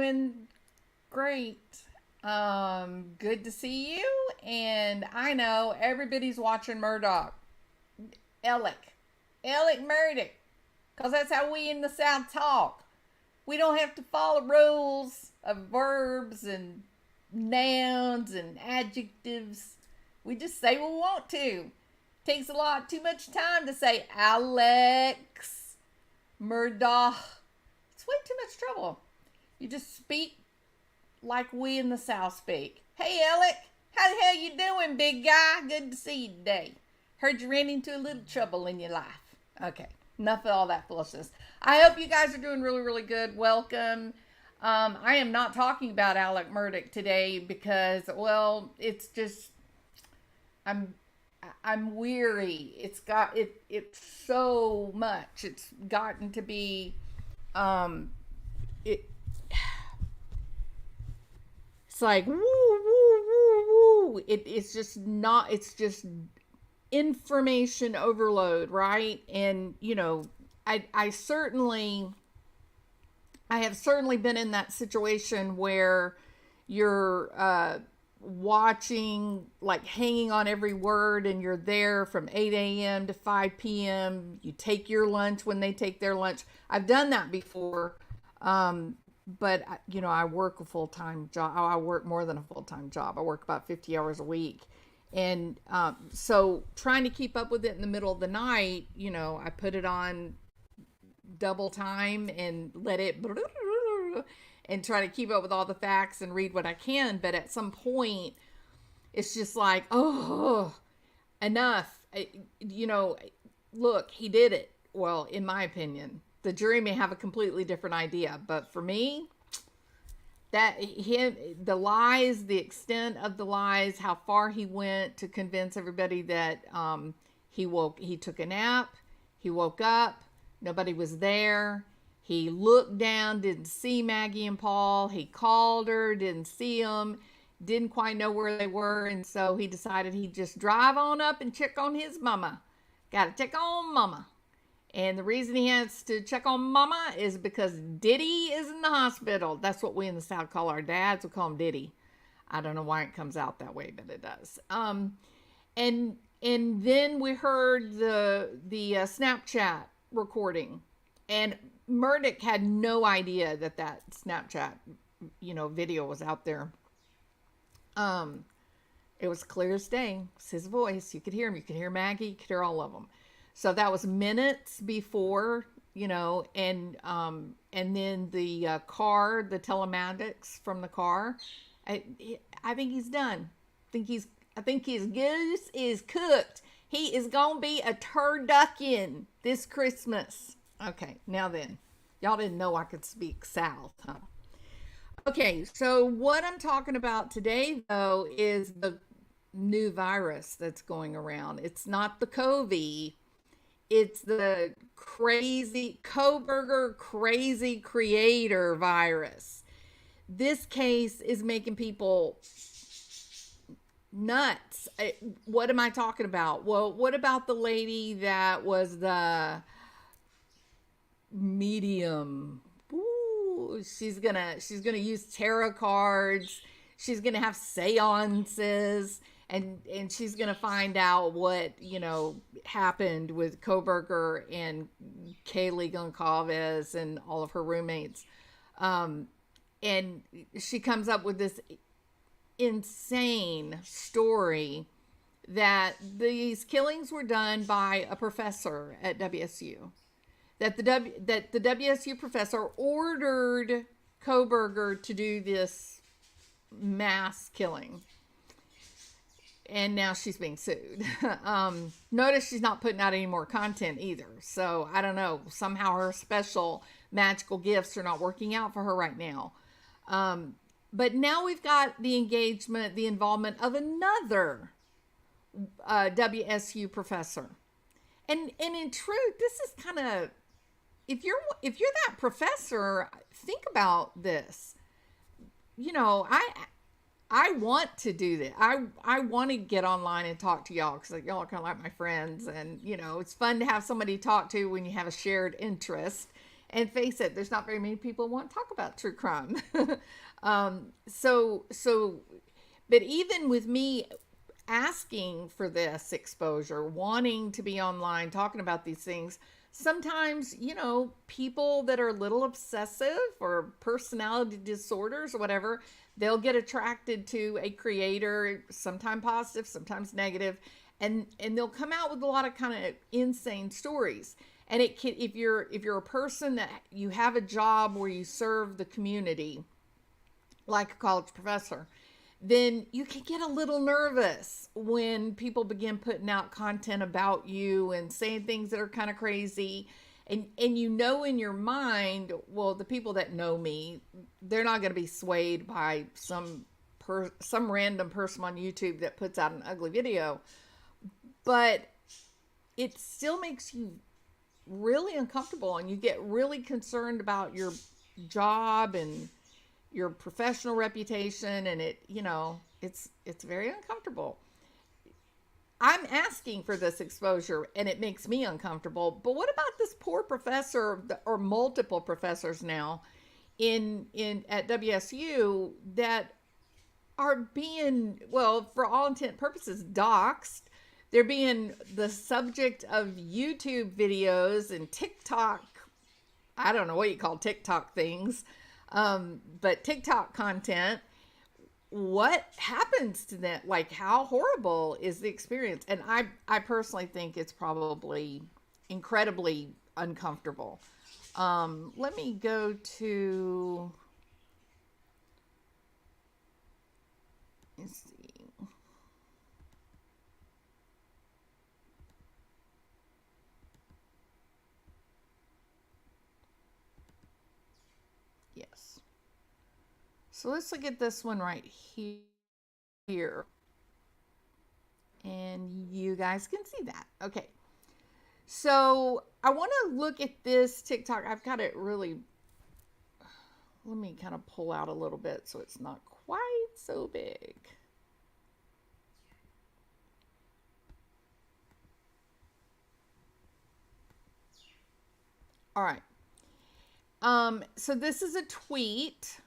doing great. Good to see you. And I know everybody's watching Murdoch. Alec Murdoch. Because that's how we in the South talk. We don't have to follow rules of verbs and nouns and adjectives. We just say what we want to. Takes a lot too much time to say Alex Murdoch. It's way too much trouble. You just speak like we in the South speak. Hey, Alec, how the hell you doing, big guy? Good to see you today. Heard you ran into a little trouble in your life. Okay, enough of all that foolishness. I hope you guys are doing really, really good. Welcome. I am not talking about Alec Murdoch today because, well, it's just I'm weary. It's so much. It's gotten to be it it's like woo woo woo woo. It's just information overload, right? And I have certainly been in that situation where you're watching, like hanging on every word, and you're there from 8 a.m. to 5 p.m. You take your lunch when they take their lunch. I've done that before. But I work a full-time job. I work more than a full-time job. I work about 50 hours a week. And so trying to keep up with it in the middle of the night, I put it on double time and let it and try to keep up with all the facts and read what I can. But at some point, it's just like, oh, enough. Look, he did it. Well, in my opinion, the jury may have a completely different idea. But for me, the lies, the extent of the lies, how far he went to convince everybody that he took a nap, he woke up, nobody was there. He looked down, didn't see Maggie and Paul. He called her, didn't see them, didn't quite know where they were. And so he decided he'd just drive on up and check on his mama. Got to check on mama. And the reason he has to check on mama is because Diddy is in the hospital. That's what we in the South call our dads. We call him Diddy. I don't know why it comes out that way, but it does. And then we heard the Snapchat recording. And Murdoch had no idea that Snapchat, video was out there. It was clear as day. It's his voice. You could hear him. You could hear Maggie. You could hear all of them. So that was minutes before, and then the car, the telematics from the car. I think he's done. I think his goose is cooked. He is gonna be a turducken this Christmas. Okay, now then, y'all didn't know I could speak South, huh? Okay, so what I'm talking about today, though, is the new virus that's going around. It's not the COVID. It's the Kohberger Krazy Kreator virus. This case is making people nuts. What am I talking about? Well, what about the lady that was the medium? Ooh, she's gonna use tarot cards. She's gonna have seances. And she's going to find out what, happened with Kohberger and Kaylee Goncalves and all of her roommates. And she comes up with this insane story that these killings were done by a professor at WSU. That the WSU professor ordered Kohberger to do this mass killing. And now she's being sued. Notice she's not putting out any more content either. So I don't know. Somehow her special magical gifts are not working out for her right now. But now we've got the engagement, the involvement of another WSU professor. And in truth, this is kind of, if you're that professor, think about this. I want to do this. I want to get online and talk to y'all because y'all are kind of like my friends. And, it's fun to have somebody to talk to when you have a shared interest. And face it, there's not very many people who want to talk about true crime. So, but even with me asking for this exposure, wanting to be online, talking about these things, sometimes, people that are a little obsessive or personality disorders or whatever, they'll get attracted to a creator, sometimes positive, sometimes negative, and they'll come out with a lot of kind of insane stories. And it can, if you're a person that you have a job where you serve the community, like a college professor, then you can get a little nervous when people begin putting out content about you and saying things that are kind of crazy. And in your mind, well, the people that know me, they're not going to be swayed by some random person on YouTube that puts out an ugly video. But it still makes you really uncomfortable, and you get really concerned about your job and your professional reputation, and it's very uncomfortable. I'm asking for this exposure and it makes me uncomfortable. But what about this poor professor, or multiple professors now in at WSU, that are being, well, for all intent and purposes, doxxed? They're being the subject of YouTube videos and TikTok, I don't know what you call TikTok things, but TikTok content. What happens to them? Like, how horrible is the experience? And I personally think it's probably incredibly uncomfortable. Let me go to, let's see. Yes. So let's look at this one right here. And you guys can see that. Okay. So I want to look at this TikTok. I've got it really, let me kind of pull out a little bit so it's not quite so big. All right. So this is a tweet,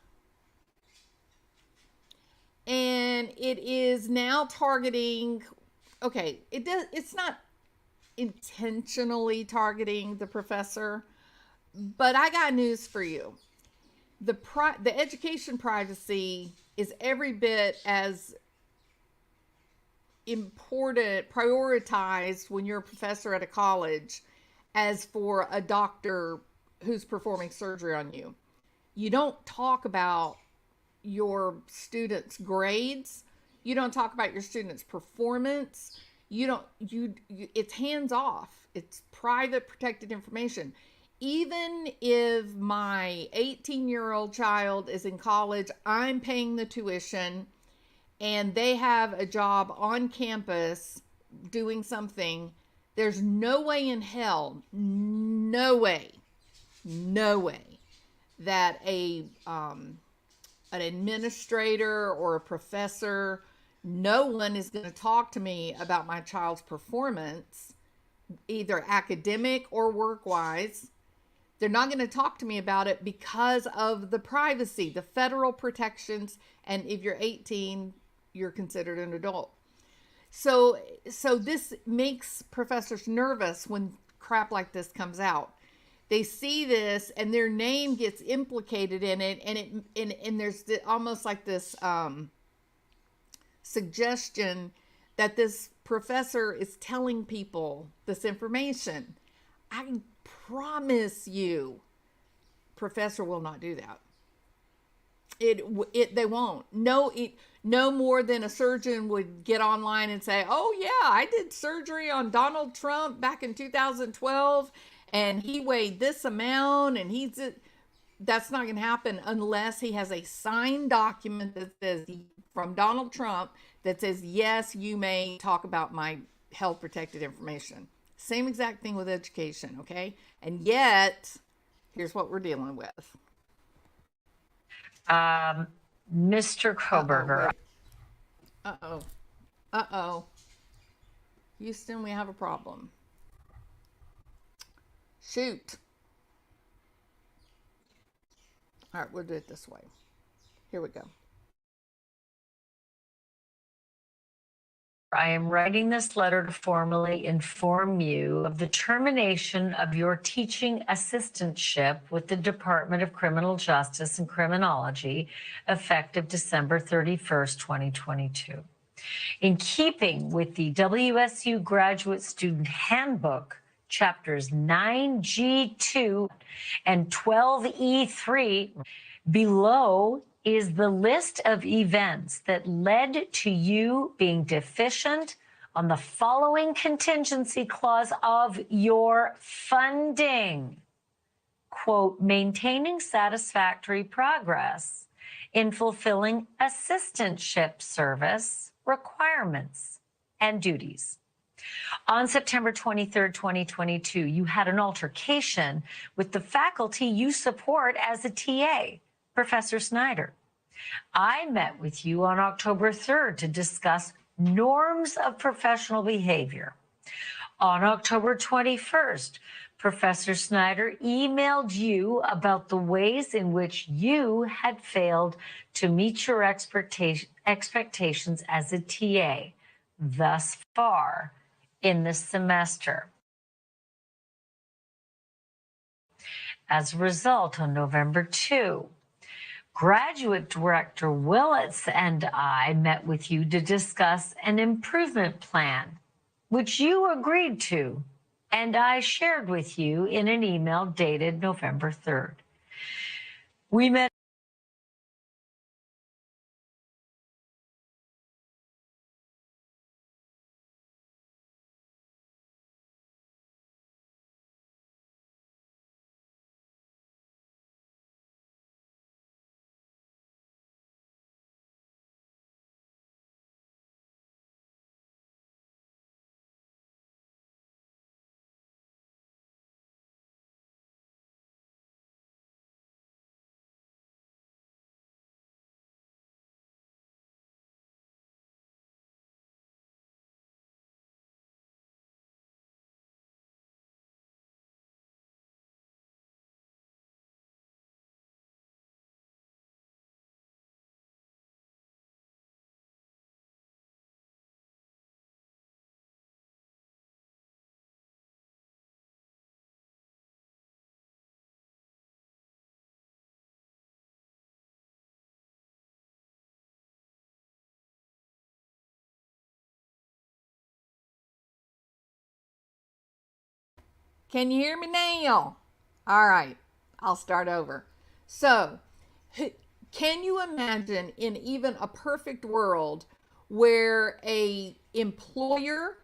and it is now targeting, okay, it's not intentionally targeting the professor, but I got news for you. The education privacy is every bit as important, prioritized when you're a professor at a college, as for a doctor who's performing surgery on you. You don't talk about your students' grades. You don't talk about your students' performance. It's hands off. It's private, protected information. Even if my 18-year-old child is in college, I'm paying the tuition, and they have a job on campus doing something, there's no way in hell, no way that an administrator or a professor, no one is going to talk to me about my child's performance, either academic or work-wise. They're not going to talk to me about it because of the privacy, the federal protections, and if you're 18, you're considered an adult. So this makes professors nervous when crap like this comes out. They see this and their name gets implicated in it, and there's almost like this suggestion that this professor is telling people this information. I promise you, professor will not do that. They won't. No more than a surgeon would get online and say, "Oh yeah, I did surgery on Donald Trump back in 2012, and he weighed this amount, and that's not going to happen unless he has a signed document that says, from Donald Trump, that says, yes, you may talk about my health protected information. Same exact thing with education, okay? And yet, here's what we're dealing with. Mr. Kohberger. Uh-oh. Uh-oh. Houston, we have a problem. Shoot. All right, we'll do it this way. Here we go. I am writing this letter to formally inform you of the termination of your teaching assistantship with the Department of Criminal Justice and Criminology effective December 31st, 2022. In keeping with the WSU Graduate Student Handbook, Chapters 9G2 and 12E3, below is the list of events that led to you being deficient on the following contingency clause of your funding. Quote, maintaining satisfactory progress in fulfilling assistantship service requirements and duties. On September 23rd, 2022, you had an altercation with the faculty you support as a TA, Professor Snyder. I met with you on October 3rd to discuss norms of professional behavior. On October 21st, Professor Snyder emailed you about the ways in which you had failed to meet your expectations as a TA thus far in this semester. As a result, on November 2, Graduate Director Willits and I met with you to discuss an improvement plan, which you agreed to, and I shared with you in an email dated November 3rd. We met Can you hear me now? All right, I'll start over. So, can you imagine in even a perfect world where a employer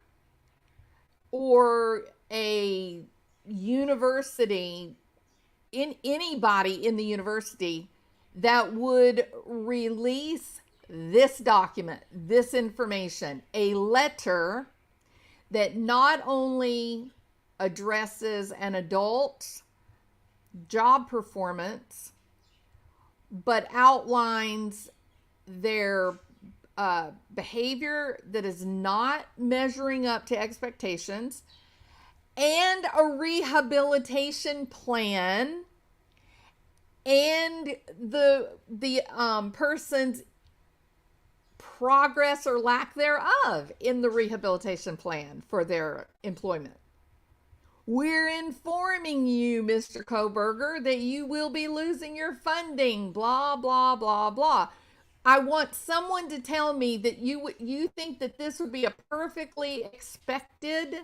or a university, in anybody in the university that would release this document, this information, a letter that not only addresses an adult's job performance, but outlines their behavior that is not measuring up to expectations, and a rehabilitation plan, and the person's progress or lack thereof in the rehabilitation plan for their employment. We're informing you, Mr. Kohberger, that you will be losing your funding, blah, blah, blah, blah. I want someone to tell me that you think that this would be a perfectly expected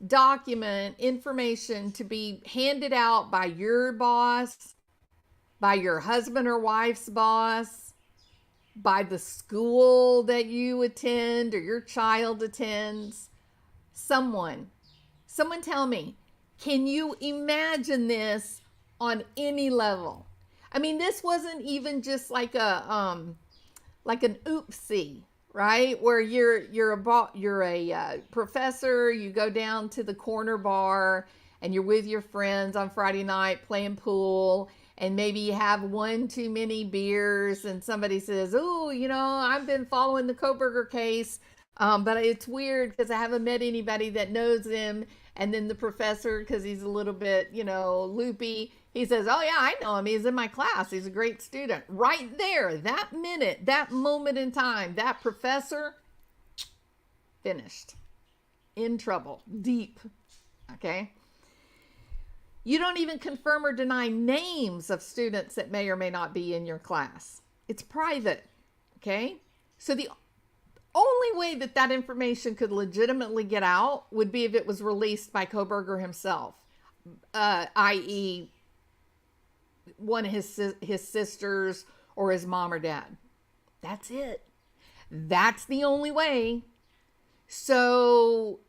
document, information to be handed out by your boss, by your husband or wife's boss, by the school that you attend or your child attends. Someone tell me, can you imagine this on any level? I mean, this wasn't even just like an oopsie, right? Where you're a professor, you go down to the corner bar and you're with your friends on Friday night playing pool, and maybe you have one too many beers and somebody says, oh, I've been following the Kohberger case, but it's weird because I haven't met anybody that knows him. And then the professor, because he's a little bit, loopy, He says, oh yeah, I know him. He's in my class. He's a great student. Right there, that minute, that moment in time, that professor finished. In trouble. Deep. Okay? You don't even confirm or deny names of students that may or may not be in your class. It's private. Okay? So the only way that that information could legitimately get out would be if it was released by Kohberger himself, i.e., one of his sisters or his mom or dad. That's it. That's the only way. So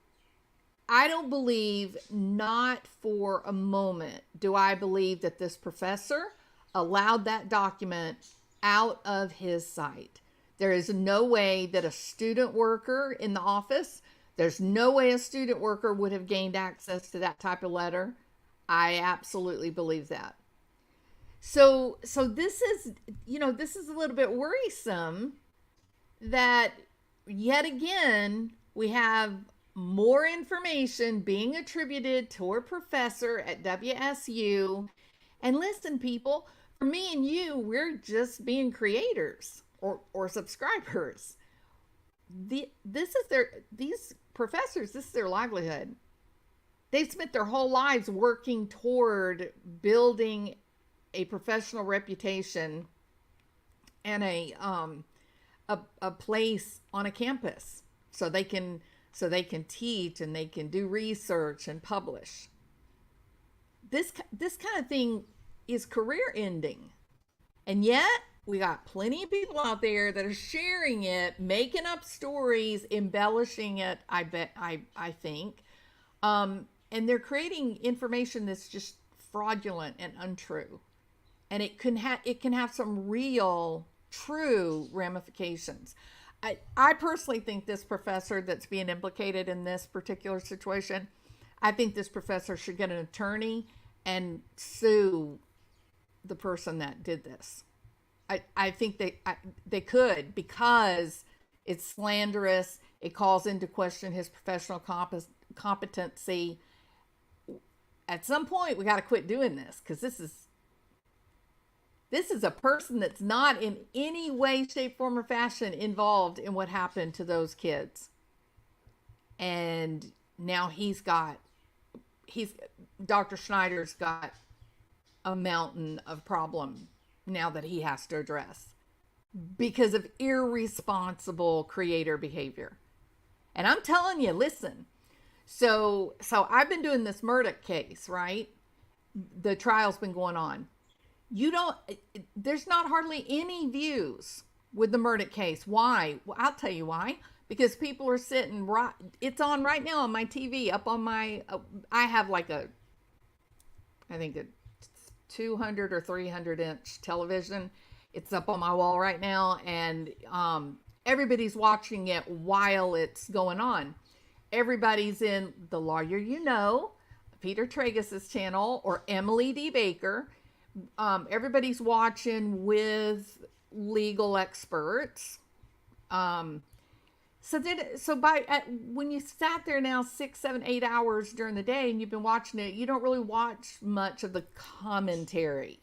I don't believe, not for a moment, do I believe that this professor allowed that document out of his sight. There is no way that a student worker in the office, there's no way a student worker would have gained access to that type of letter. I absolutely believe that. So this is, this is a little bit worrisome that yet again, we have more information being attributed to a professor at WSU. And listen, people, for me and you, we're just being creators or subscribers. These professors, this is their livelihood. They've spent their whole lives working toward building a professional reputation and a place on a campus so they can teach and they can do research and publish. This kind of thing is career ending. And yet we got plenty of people out there that are sharing it, making up stories, embellishing it, I think. And they're creating information that's just fraudulent and untrue. And it can have some real, true ramifications. I personally think this professor that's being implicated in this particular situation, I think this professor should get an attorney and sue the person that did this. I think they could, because it's slanderous. It calls into question his professional competency. At some point, we got to quit doing this, because this is a person that's not in any way, shape, form, or fashion involved in what happened to those kids. And now Dr. Schneider's got a mountain of problem now that he has to address because of irresponsible creator behavior. And I'm telling you, listen, so I've been doing this Murdoch case, right? The trial's been going on. There's not hardly any views with the Murdoch case. Why? Well, I'll tell you why. Because people are sitting right, it's on right now on my TV, up on my, I have like I think a 200 or 300 inch television. It's up on my wall right now, and everybody's watching it while it's going on. Everybody's in The Lawyer You Know, Peter Tragis's channel, or Emily D. Baker. Everybody's watching with legal experts. When you sat there now 6, 7, 8 hours during the day and you've been watching it, you don't really watch much of the commentary,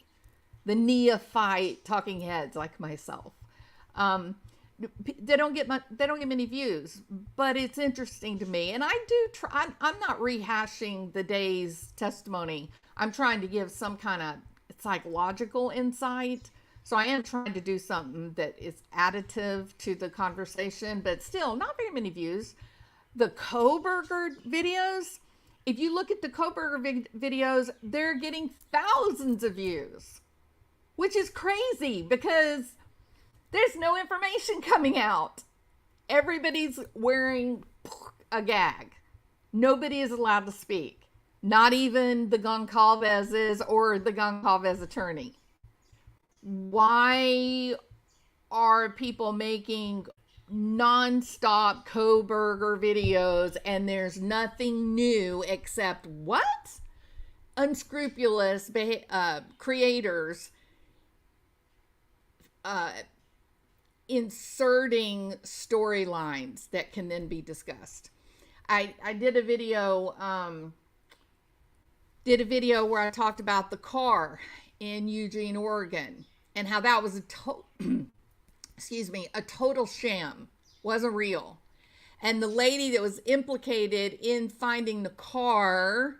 the neophyte talking heads like myself. They don't get many views, but it's interesting to me. And I do try. I'm not rehashing the day's testimony. I'm trying to give some kind of psychological insight. So I am trying to do something that is additive to the conversation, but still not very many views. The Kohberger videos, if you look at the Kohberger videos, they're getting thousands of views, which is crazy because there's no information coming out. Everybody's wearing a gag. Nobody is allowed to speak. Not even the Goncalvezes or the Goncalves attorney. Why are people making nonstop Kohberger videos and there's nothing new except what? Unscrupulous creators inserting storylines that can then be discussed. I did a video did a video where I talked about the car in Eugene, Oregon, and how that was a total sham, wasn't real. And the lady that was implicated in finding the car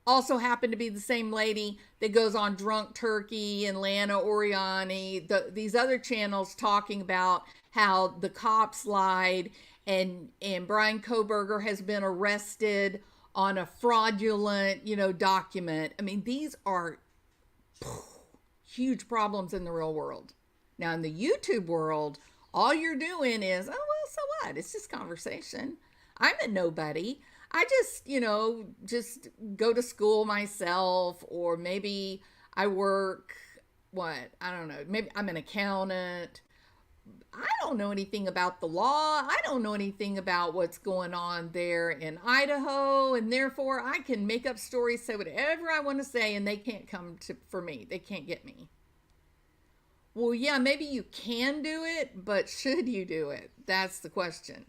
also happened to be the same lady that goes on Drunk Turkey and Lana Oriani, these other channels, talking about how the cops lied, and Brian Kohberger has been arrested on a fraudulent, document. I mean, these are huge problems in the real world. Now, in the YouTube world, all you're doing is, oh, well, so what? It's just conversation. I'm a nobody. I just, just go to school myself, or maybe I work, I don't know. Maybe I'm an accountant. I don't know anything about the law. I don't know anything about what's going on there in Idaho. And therefore, I can make up stories, say whatever I want to say, and they can't come for me. They can't get me. Well, yeah, maybe you can do it, but should you do it? That's the question.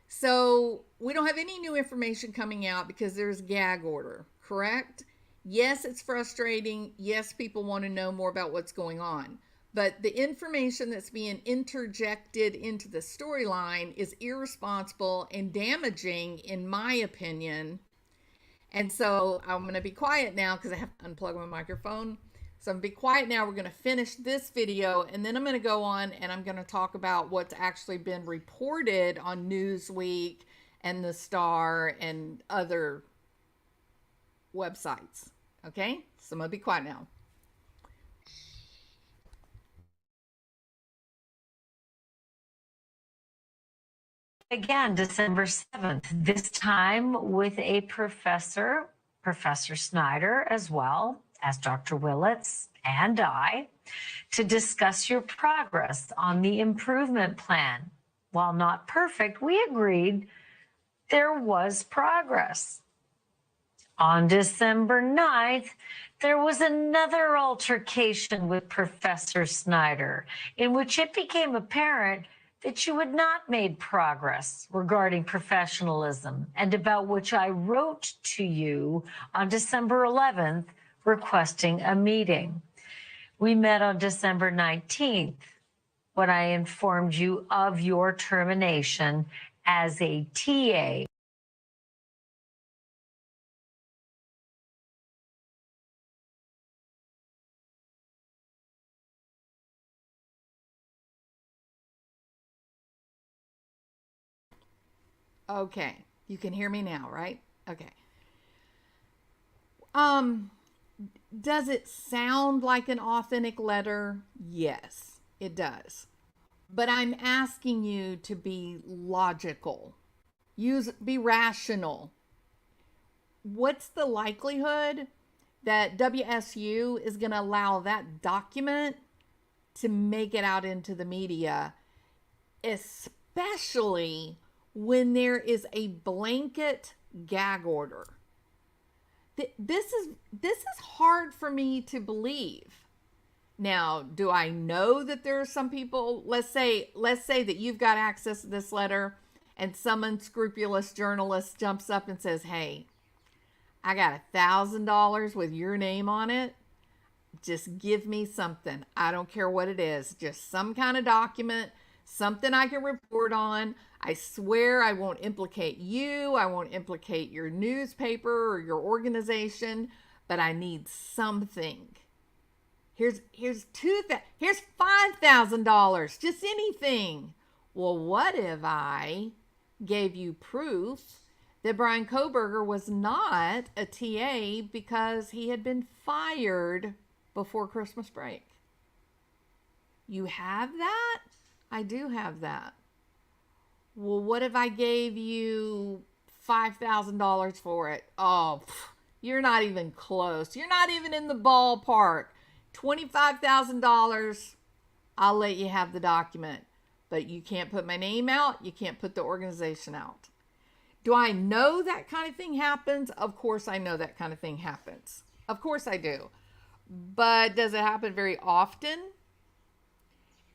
So we don't have any new information coming out because there's gag order, correct? Yes, it's frustrating. Yes, people want to know more about what's going on. But the information that's being interjected into the storyline is irresponsible and damaging, in my opinion. And so I'm going to be quiet now because I have to unplug my microphone. So I'm going to be quiet now. We're going to finish this video, and then I'm going to go on and I'm going to talk about what's actually been reported on Newsweek and The Star and other websites. Okay? So I'm going to be quiet now. Again, December 7th, this time with a professor, Professor Snyder, as well as Dr. Willits and I, to discuss your progress on the improvement plan. While not perfect, we agreed there was progress. On December 9th, there was another altercation with Professor Snyder, in which it became apparent that you had not made progress regarding professionalism, and about which I wrote to you on December 11th requesting a meeting. We met on December 19th when I informed you of your termination as a TA. Okay. You can hear me now, right? Okay. Does it sound like an authentic letter? Yes, it does. But I'm asking you to be logical. Be rational. What's the likelihood that WSU is going to allow that document to make it out into the media, especially when there is a blanket gag order? This is hard for me to believe. Now, do I know that there are some people, let's say that you've got access to this letter and some unscrupulous journalist jumps up and says, "Hey, I got $1,000 with your name on it. Just give me something. I don't care what it is. Just some kind of document, something I can report on. I swear I won't implicate you. I won't implicate your newspaper or your organization, but I need something. Here's $5,000. Just anything." Well, what if I gave you proof that Brian Kohberger was not a TA because he had been fired before Christmas break? You have that? I do have that. Well, what if I gave you $5,000 for it? Oh, you're not even close. You're not even in the ballpark. $25,000, I'll let you have the document. But you can't put my name out. You can't put the organization out. Do I know that kind of thing happens? Of course I know that kind of thing happens. Of course I do. But does it happen very often?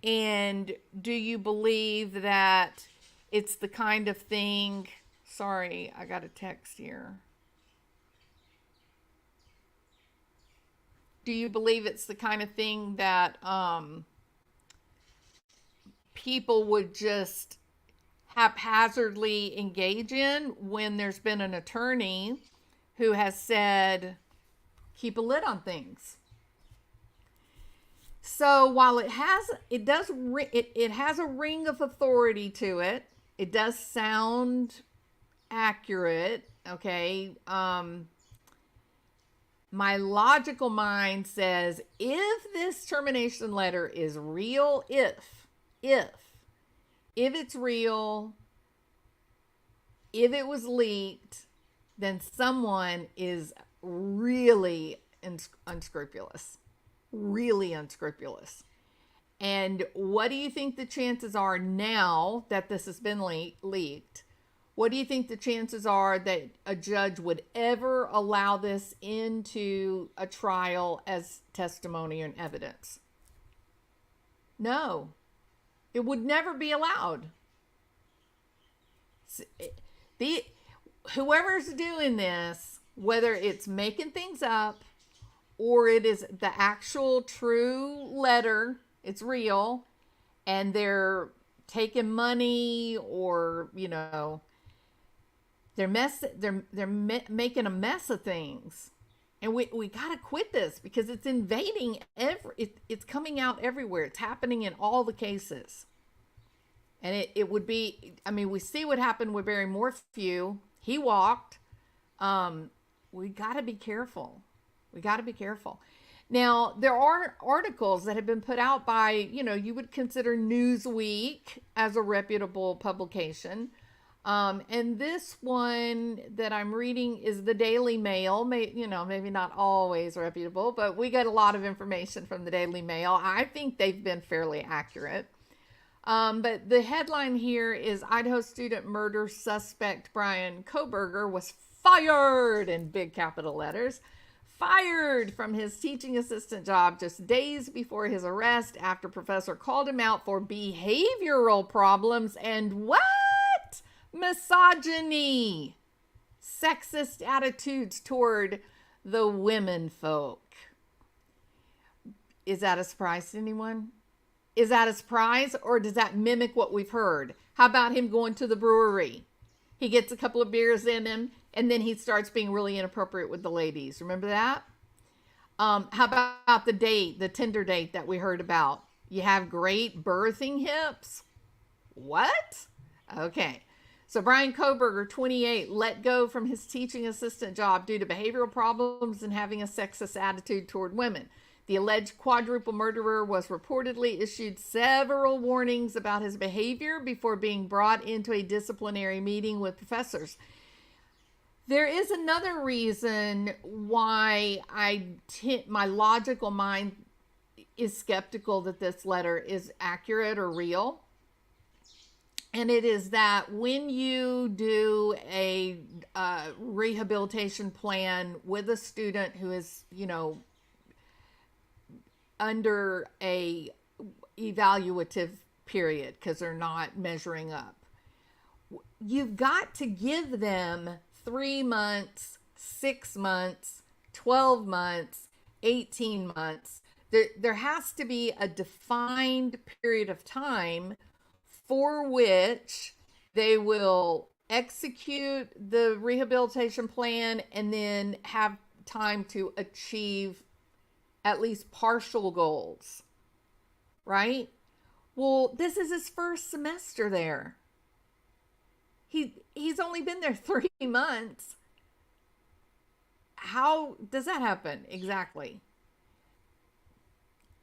And do you believe that it's the kind of thing... Sorry, I got a text here. do you believe it's the kind of thing that people would just haphazardly engage in when there's been an attorney who has said, keep a lid on things? So while it has a ring of authority to it, it does sound accurate. Okay. My logical mind says, if this termination letter is real, if it's real, if it was leaked, then someone is really unscrupulous. Really unscrupulous. And what do you think the chances are now that this has been leaked? What do you think the chances are that a judge would ever allow this into a trial as testimony and evidence? No, it would never be allowed. Whoever's doing this, whether it's making things up or it is the actual true letter, it's real, and they're taking money, or they're making a mess of things, and we got to quit this, because it's invading it's coming out everywhere. It's happening in all the cases, and it would be. I mean, we see what happened with Barry Morphew. He walked. We got to be careful. We got to be careful. Now, there are articles that have been put out by, you would consider Newsweek as a reputable publication. And this one that I'm reading is the Daily Mail. Maybe not always reputable, but we get a lot of information from the Daily Mail. I think they've been fairly accurate. But the headline here is, Idaho student murder suspect Brian Kohberger was fired, in big capital letters. Fired from his teaching assistant job just days before his arrest after professor called him out for behavioral problems and what? Misogyny. Sexist attitudes toward the women folk. Is that a surprise to anyone? Is that a surprise, or does that mimic what we've heard? How about him going to the brewery? He gets a couple of beers in him, and then he starts being really inappropriate with the ladies. Remember that? How about the Tinder date that we heard about? You have great birthing hips? What? Okay. So Brian Kohberger, 28, let go from his teaching assistant job due to behavioral problems and having a sexist attitude toward women. The alleged quadruple murderer was reportedly issued several warnings about his behavior before being brought into a disciplinary meeting with professors. There is another reason why my logical mind is skeptical that this letter is accurate or real. And it is that when you do a rehabilitation plan with a student who is, under a evaluative period, because they're not measuring up, you've got to give them 3 months, 6 months, 12 months, 18 months. There has to be a defined period of time for which they will execute the rehabilitation plan and then have time to achieve at least partial goals, right? Well, this is his first semester there. He's only been there 3 months. How does that happen exactly?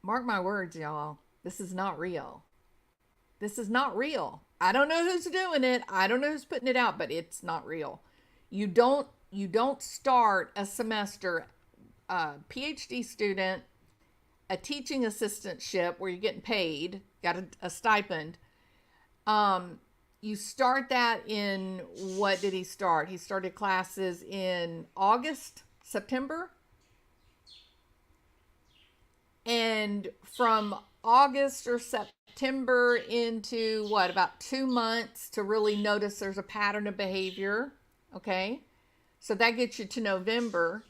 Mark my words, y'all. This is not real. This is not real. I don't know who's doing it. I don't know who's putting it out, but it's not real. You don't start a semester, PhD student, a teaching assistantship where you're getting paid, got a stipend. You start that in, what did he start? He started classes in August, September. And from August or September into about 2 months to really notice there's a pattern of behavior. Okay. So that gets you to November.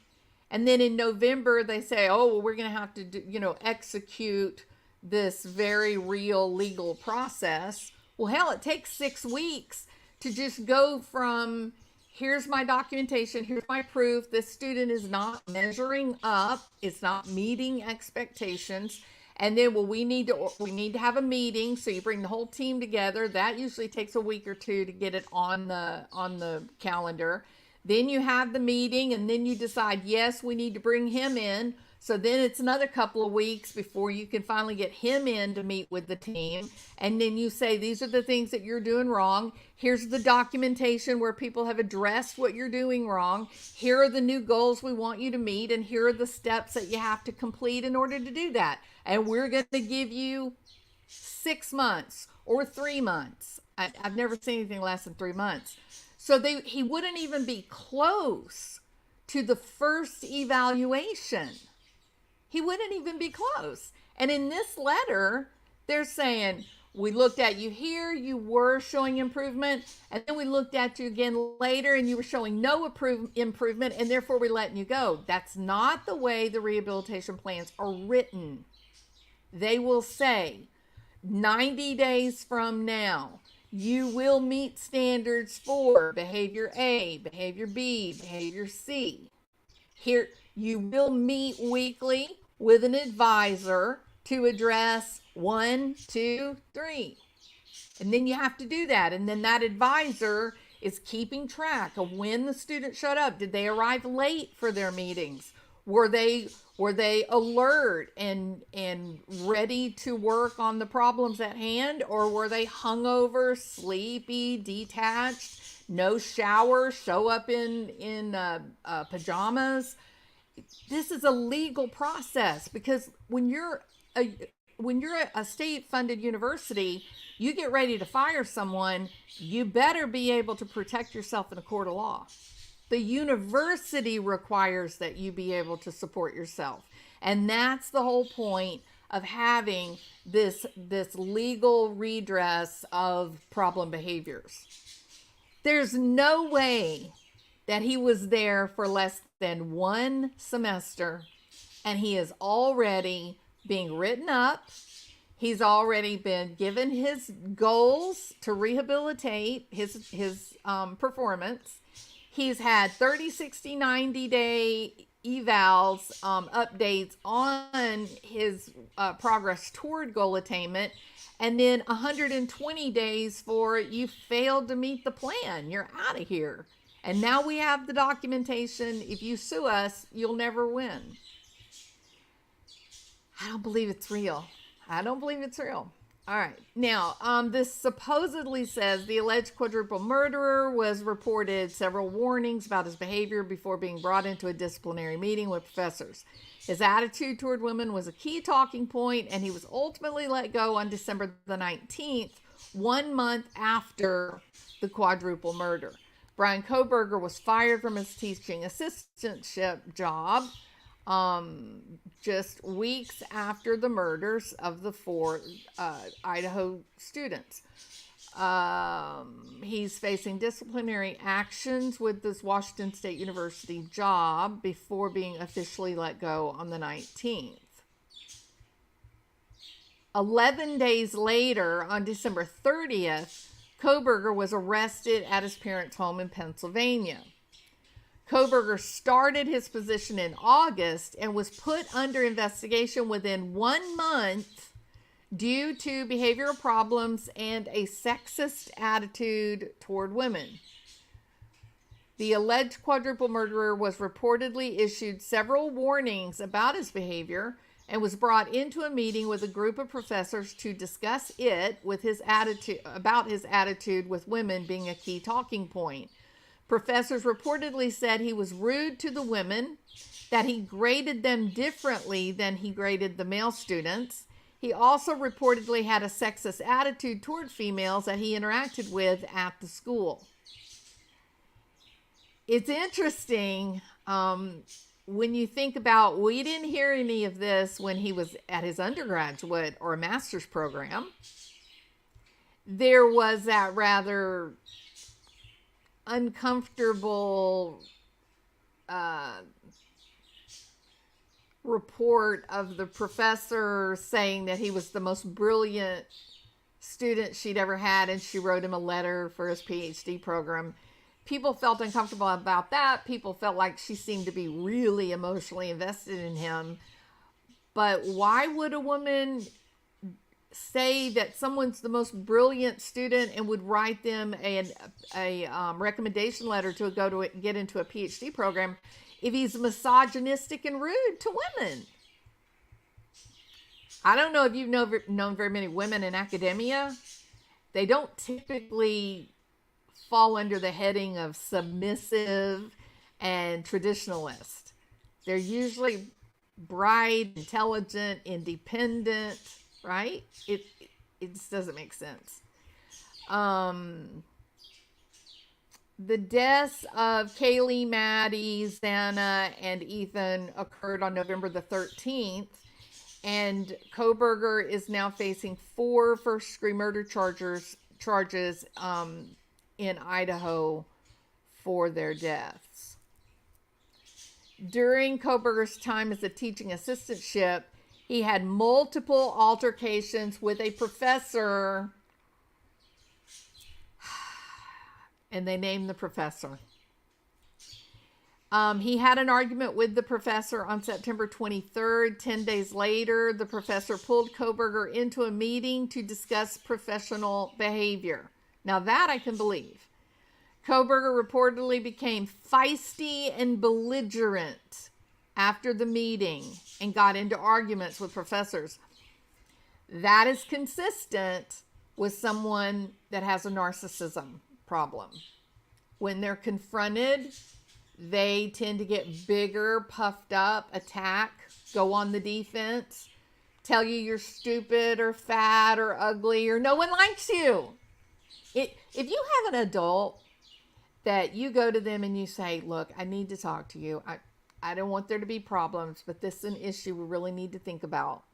And then in November, they say, oh, well, we're going to have to do, execute this very real legal process. Well, hell, it takes 6 weeks to just go from here's my documentation, here's my proof, this student is not measuring up, it's not meeting expectations. And then, well, we need to have a meeting. So you bring the whole team together. That usually takes a week or two to get it on the calendar. Then you have the meeting, and then you decide, yes, we need to bring him in. So then it's another couple of weeks before you can finally get him in to meet with the team. And then you say, these are the things that you're doing wrong. Here's the documentation where people have addressed what you're doing wrong. Here are the new goals we want you to meet. And here are the steps that you have to complete in order to do that. And we're going to give you 6 months or 3 months. I've never seen anything less than 3 months. So he wouldn't even be close to the first evaluation. He wouldn't even be close. And in this letter, they're saying, we looked at you here, you were showing improvement, and then we looked at you again later and you were showing no improvement, and therefore we're letting you go. That's not the way the rehabilitation plans are written. They will say 90 days from now, you will meet standards for behavior A, behavior B, behavior C. Here, you will meet weekly with an advisor to address 1, 2, 3. And then you have to do that. And then that advisor is keeping track of when the student showed up. Did they arrive late for their meetings? Were they alert and ready to work on the problems at hand, or were they hungover, sleepy, detached, no shower, show up in pajamas? This is a legal process, because when you're a state-funded university, you get ready to fire someone, you better be able to protect yourself in a court of law. The university requires that you be able to support yourself. And that's the whole point of having this legal redress of problem behaviors. There's no way that he was there for less than 1 semester, and he is already being written up. He's already been given his goals to rehabilitate his performance. He's had 30, 60, 90-day evals, updates on his progress toward goal attainment, and then 120 days for you failed to meet the plan. You're out of here. And now we have the documentation. If you sue us, you'll never win. I don't believe it's real. I don't believe it's real. All right. Now, this supposedly says the alleged quadruple murderer was reported several warnings about his behavior before being brought into a disciplinary meeting with professors. His attitude toward women was a key talking point, and he was ultimately let go on December the 19th, 1 month after the quadruple murder. Brian Kohberger was fired from his teaching assistantship job just weeks after the murders of the 4 Idaho students. He's facing disciplinary actions with this Washington State University job before being officially let go on the 19th. 11 days later, on December 30th, Kohberger was arrested at his parents' home in Pennsylvania. Kohberger started his position in August and was put under investigation within 1 month due to behavioral problems and a sexist attitude toward women. The alleged quadruple murderer was reportedly issued several warnings about his behavior and was brought into a meeting with a group of professors to discuss his attitude with women being a key talking point. Professors reportedly said he was rude to the women, that he graded them differently than he graded the male students. He also reportedly had a sexist attitude toward females that he interacted with at the school. It's interesting when you think about, we didn't hear any of this when he was at his undergraduate or master's program. There was that rather uncomfortable report of the professor saying that he was the most brilliant student she'd ever had, and she wrote him a letter for his PhD program. People felt uncomfortable about that. People felt like she seemed to be really emotionally invested in him. But why would a woman say that someone's the most brilliant student and would write them a recommendation letter to go to get into a PhD program if he's misogynistic and rude to women? I don't know if you've known very many women in academia. They don't typically fall under the heading of submissive and traditionalist. They're usually bright, intelligent, independent, right? It just doesn't make sense. The deaths of Kaylee, Maddie, Xana, and Ethan occurred on November the 13th. And Kohberger is now facing 4 first-degree murder charges in Idaho for their deaths. During Kohberger's time as a teaching assistantship, he had multiple altercations with a professor, and they named the professor. He had an argument with the professor on September 23rd. 10 days later, the professor pulled Kohberger into a meeting to discuss professional behavior. Now that I can believe. Kohberger reportedly became feisty and belligerent after the meeting and got into arguments with professors. That is consistent with someone that has a narcissism problem. When they're confronted, they tend to get bigger, puffed up, attack, go on the defense, tell you you're stupid or fat or ugly or no one likes you. If you have an adult that you go to them and you say, look, I need to talk to you. I don't want there to be problems, but this is an issue we really need to think about.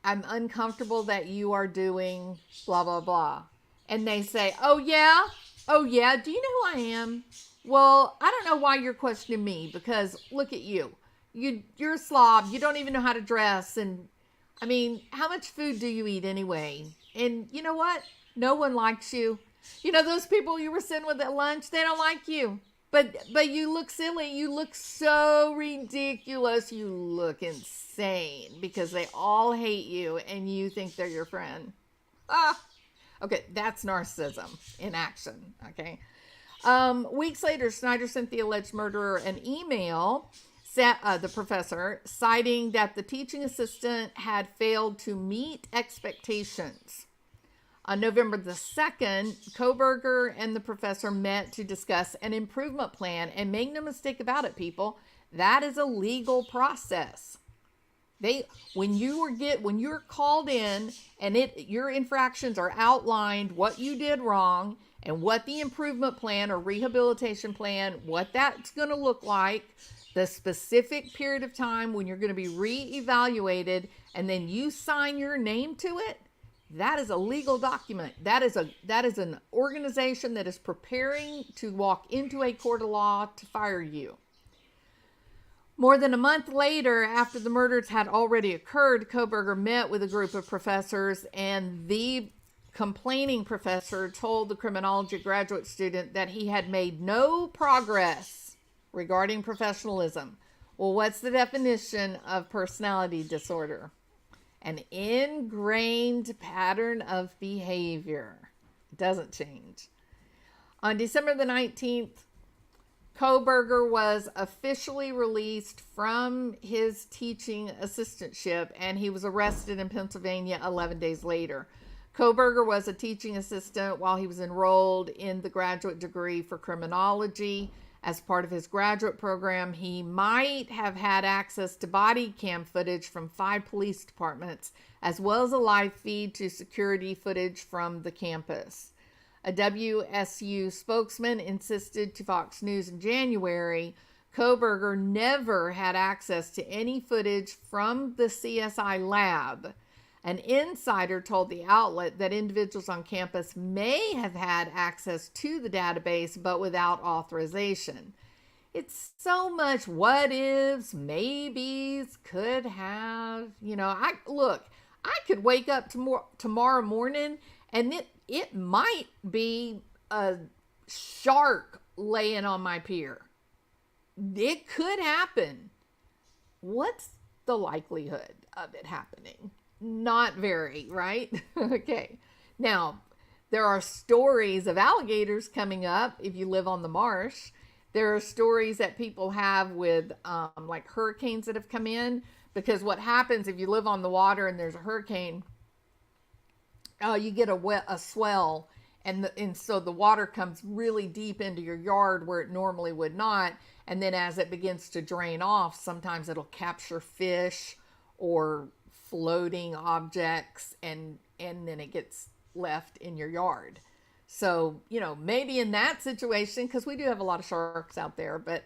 I'm uncomfortable that you are doing blah, blah, blah. And they say, oh yeah, do you know who I am? Well, I don't know why you're questioning me, because look at you. You're a slob. You don't even know how to dress. And I mean, how much food do you eat anyway? And you know what? No one likes you. You know, those people you were sitting with at lunch, they don't like you. But you look silly. You look so ridiculous. You look insane because they all hate you and you think they're your friend. Okay, that's narcissism in action, okay? Weeks later, Snyder sent the alleged murderer an email, the professor, citing that the teaching assistant had failed to meet expectations. On November the 2nd, Kohberger and the professor met to discuss an improvement plan, and make no mistake about it, people, that is a legal process. When you're called in and your infractions are outlined, what you did wrong and what the improvement plan or rehabilitation plan, what that's going to look like, the specific period of time when you're going to be reevaluated, and then you sign your name to it, that is a legal document. That is an organization that is preparing to walk into a court of law to fire you. More than a month later, after the murders had already occurred, Kohberger met with a group of professors, and the complaining professor told the criminology graduate student that he had made no progress regarding professionalism. Well, what's the definition of personality disorder? An ingrained pattern of behavior. It doesn't change. On December the 19th, Kohberger was officially released from his teaching assistantship, and he was arrested in Pennsylvania 11 days later. Kohberger was a teaching assistant while he was enrolled in the graduate degree for criminology. As part of his graduate program, he might have had access to body cam footage from 5 police departments, as well as a live feed to security footage from the campus. A WSU spokesman insisted to Fox News in January Kohberger never had access to any footage from the CSI lab. An insider told the outlet that individuals on campus may have had access to the database, but without authorization. it's so much what ifs, maybes, could have. I could wake up tomorrow morning and it might be a shark laying on my pier. It could happen. What's the likelihood of it happening? Not very, right? Okay. Now, there are stories of alligators coming up if you live on the marsh. There are stories that people have with like hurricanes that have come in, because what happens if you live on the water and there's a hurricane, you get a swell, and so the water comes really deep into your yard where it normally would not, and then as it begins to drain off, sometimes it'll capture fish or floating objects, and then it gets left in your yard. So, maybe in that situation, because we do have a lot of sharks out there, but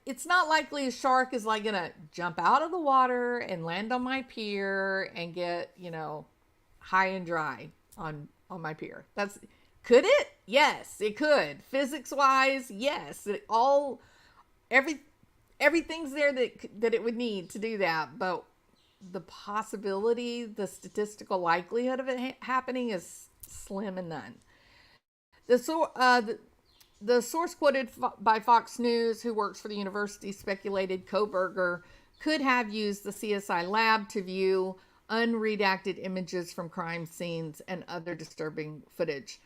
it's not likely a shark is like gonna jump out of the water and land on my pier and get, high and dry on my pier. Could it? Yes, it could. Physics wise, yes. Everything's there that it would need to do that, but the possibility, the statistical likelihood of it happening is slim and none. The source quoted by Fox News, who works for the university, speculated Kohberger could have used the CSI lab to view unredacted images from crime scenes and other disturbing footage.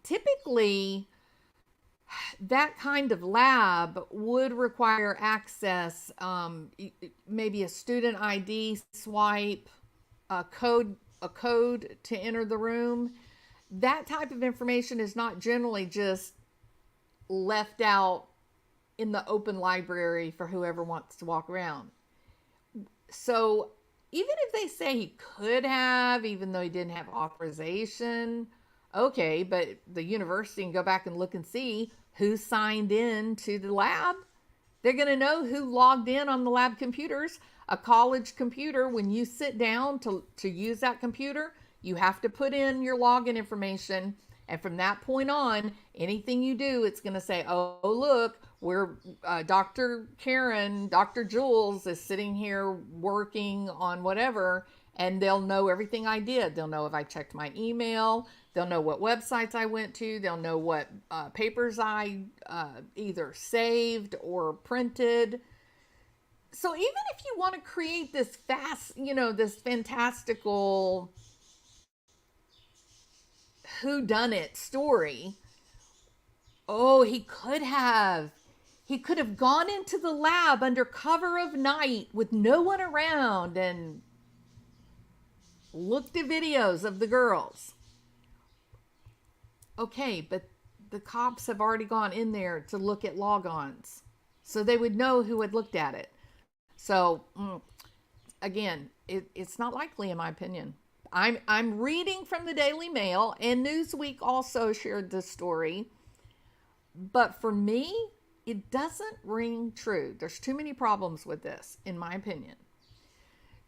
Typically, that kind of lab would require access, maybe a student ID swipe, a code to enter the room. That type of information is not generally just left out in the open library for whoever wants to walk around. So even if they say he could have, even though he didn't have authorization, okay, but the university can go back and look and see who signed in to the lab. They're going to know who logged in on the lab computers. A college computer, when you sit down to use that computer, you have to put in your login information. And from that point on, anything you do, it's going to say, oh, look, we're Dr. Karen, Dr. Jules is sitting here working on whatever. And they'll know everything I did. They'll know if I checked my email. They'll know what websites I went to. They'll know what papers I either saved or printed. So even if you want to create this this fantastical whodunit story, oh, he could have gone into the lab under cover of night with no one around and looked at videos of the girls. Okay, but the cops have already gone in there to look at logons, so they would know who had looked at it. So again, it's not likely, in my opinion. I'm reading from the Daily Mail, and Newsweek also shared this story, but for me, it doesn't ring true. There's too many problems with this, in my opinion.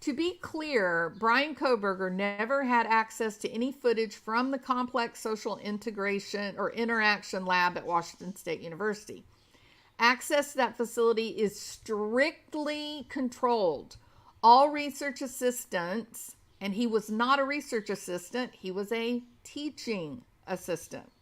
To be clear, Brian Kohberger never had access to any footage from the complex social integration or interaction lab at Washington State University. Access to that facility is strictly controlled. All research assistants, and he was not a research assistant, he was a teaching assistant.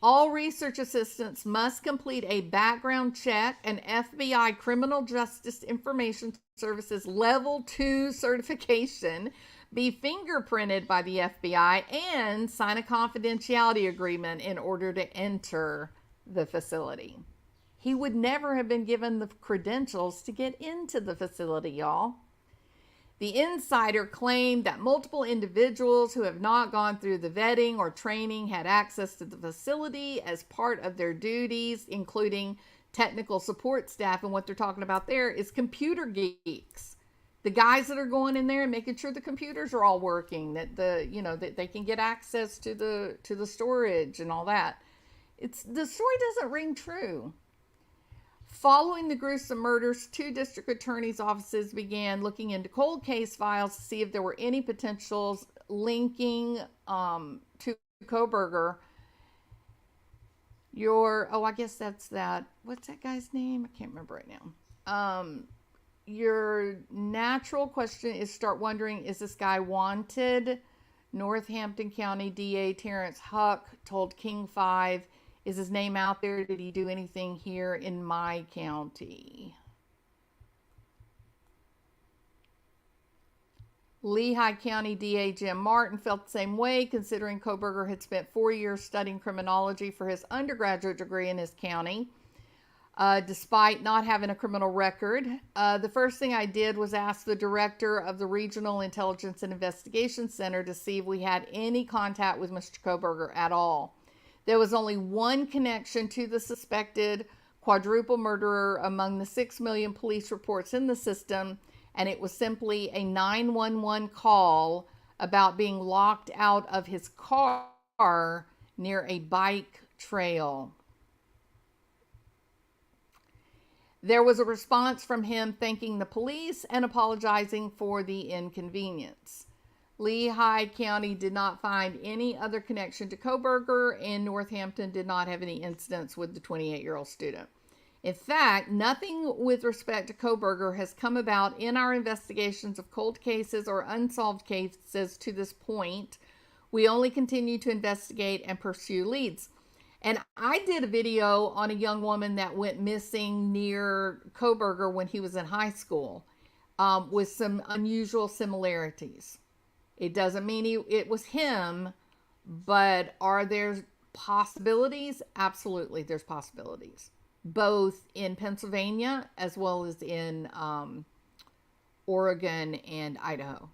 All research assistants must complete a background check, an FBI Criminal Justice Information Services Level 2 certification, be fingerprinted by the FBI, and sign a confidentiality agreement in order to enter the facility. He would never have been given the credentials to get into the facility, y'all. The insider claimed that multiple individuals who have not gone through the vetting or training had access to the facility as part of their duties, including technical support staff. And what they're talking about there is computer geeks. The guys that are going in there and making sure the computers are all working, that that they can get access to the storage and all that. The story doesn't ring true. Following the gruesome murders, 2 district attorneys' offices began looking into cold case files to see if there were any potentials linking to Kohberger. I guess that's that. What's that guy's name? I can't remember right now. Your natural question is start wondering, is this guy wanted? Northampton County DA Terrence Huck told King 5, is his name out there? Did he do anything here in my county? Lehigh County DA Jim Martin felt the same way, considering Kohberger had spent 4 years studying criminology for his undergraduate degree in his county. Despite not having a criminal record, the first thing I did was ask the director of the Regional Intelligence and Investigation Center to see if we had any contact with Mr. Kohberger at all. There was only one connection to the suspected quadruple murderer among the 6 million police reports in the system, and it was simply a 911 call about being locked out of his car near a bike trail. There was a response from him thanking the police and apologizing for the inconvenience. Lehigh County did not find any other connection to Kohberger, and Northampton did not have any incidents with the 28-year-old student. In fact, nothing with respect to Kohberger has come about in our investigations of cold cases or unsolved cases to this point. We only continue to investigate and pursue leads. And I did a video on a young woman that went missing near Kohberger when he was in high school, with some unusual similarities. It doesn't mean it was him, but are there possibilities? Absolutely, there's possibilities. Both in Pennsylvania as well as in Oregon and Idaho.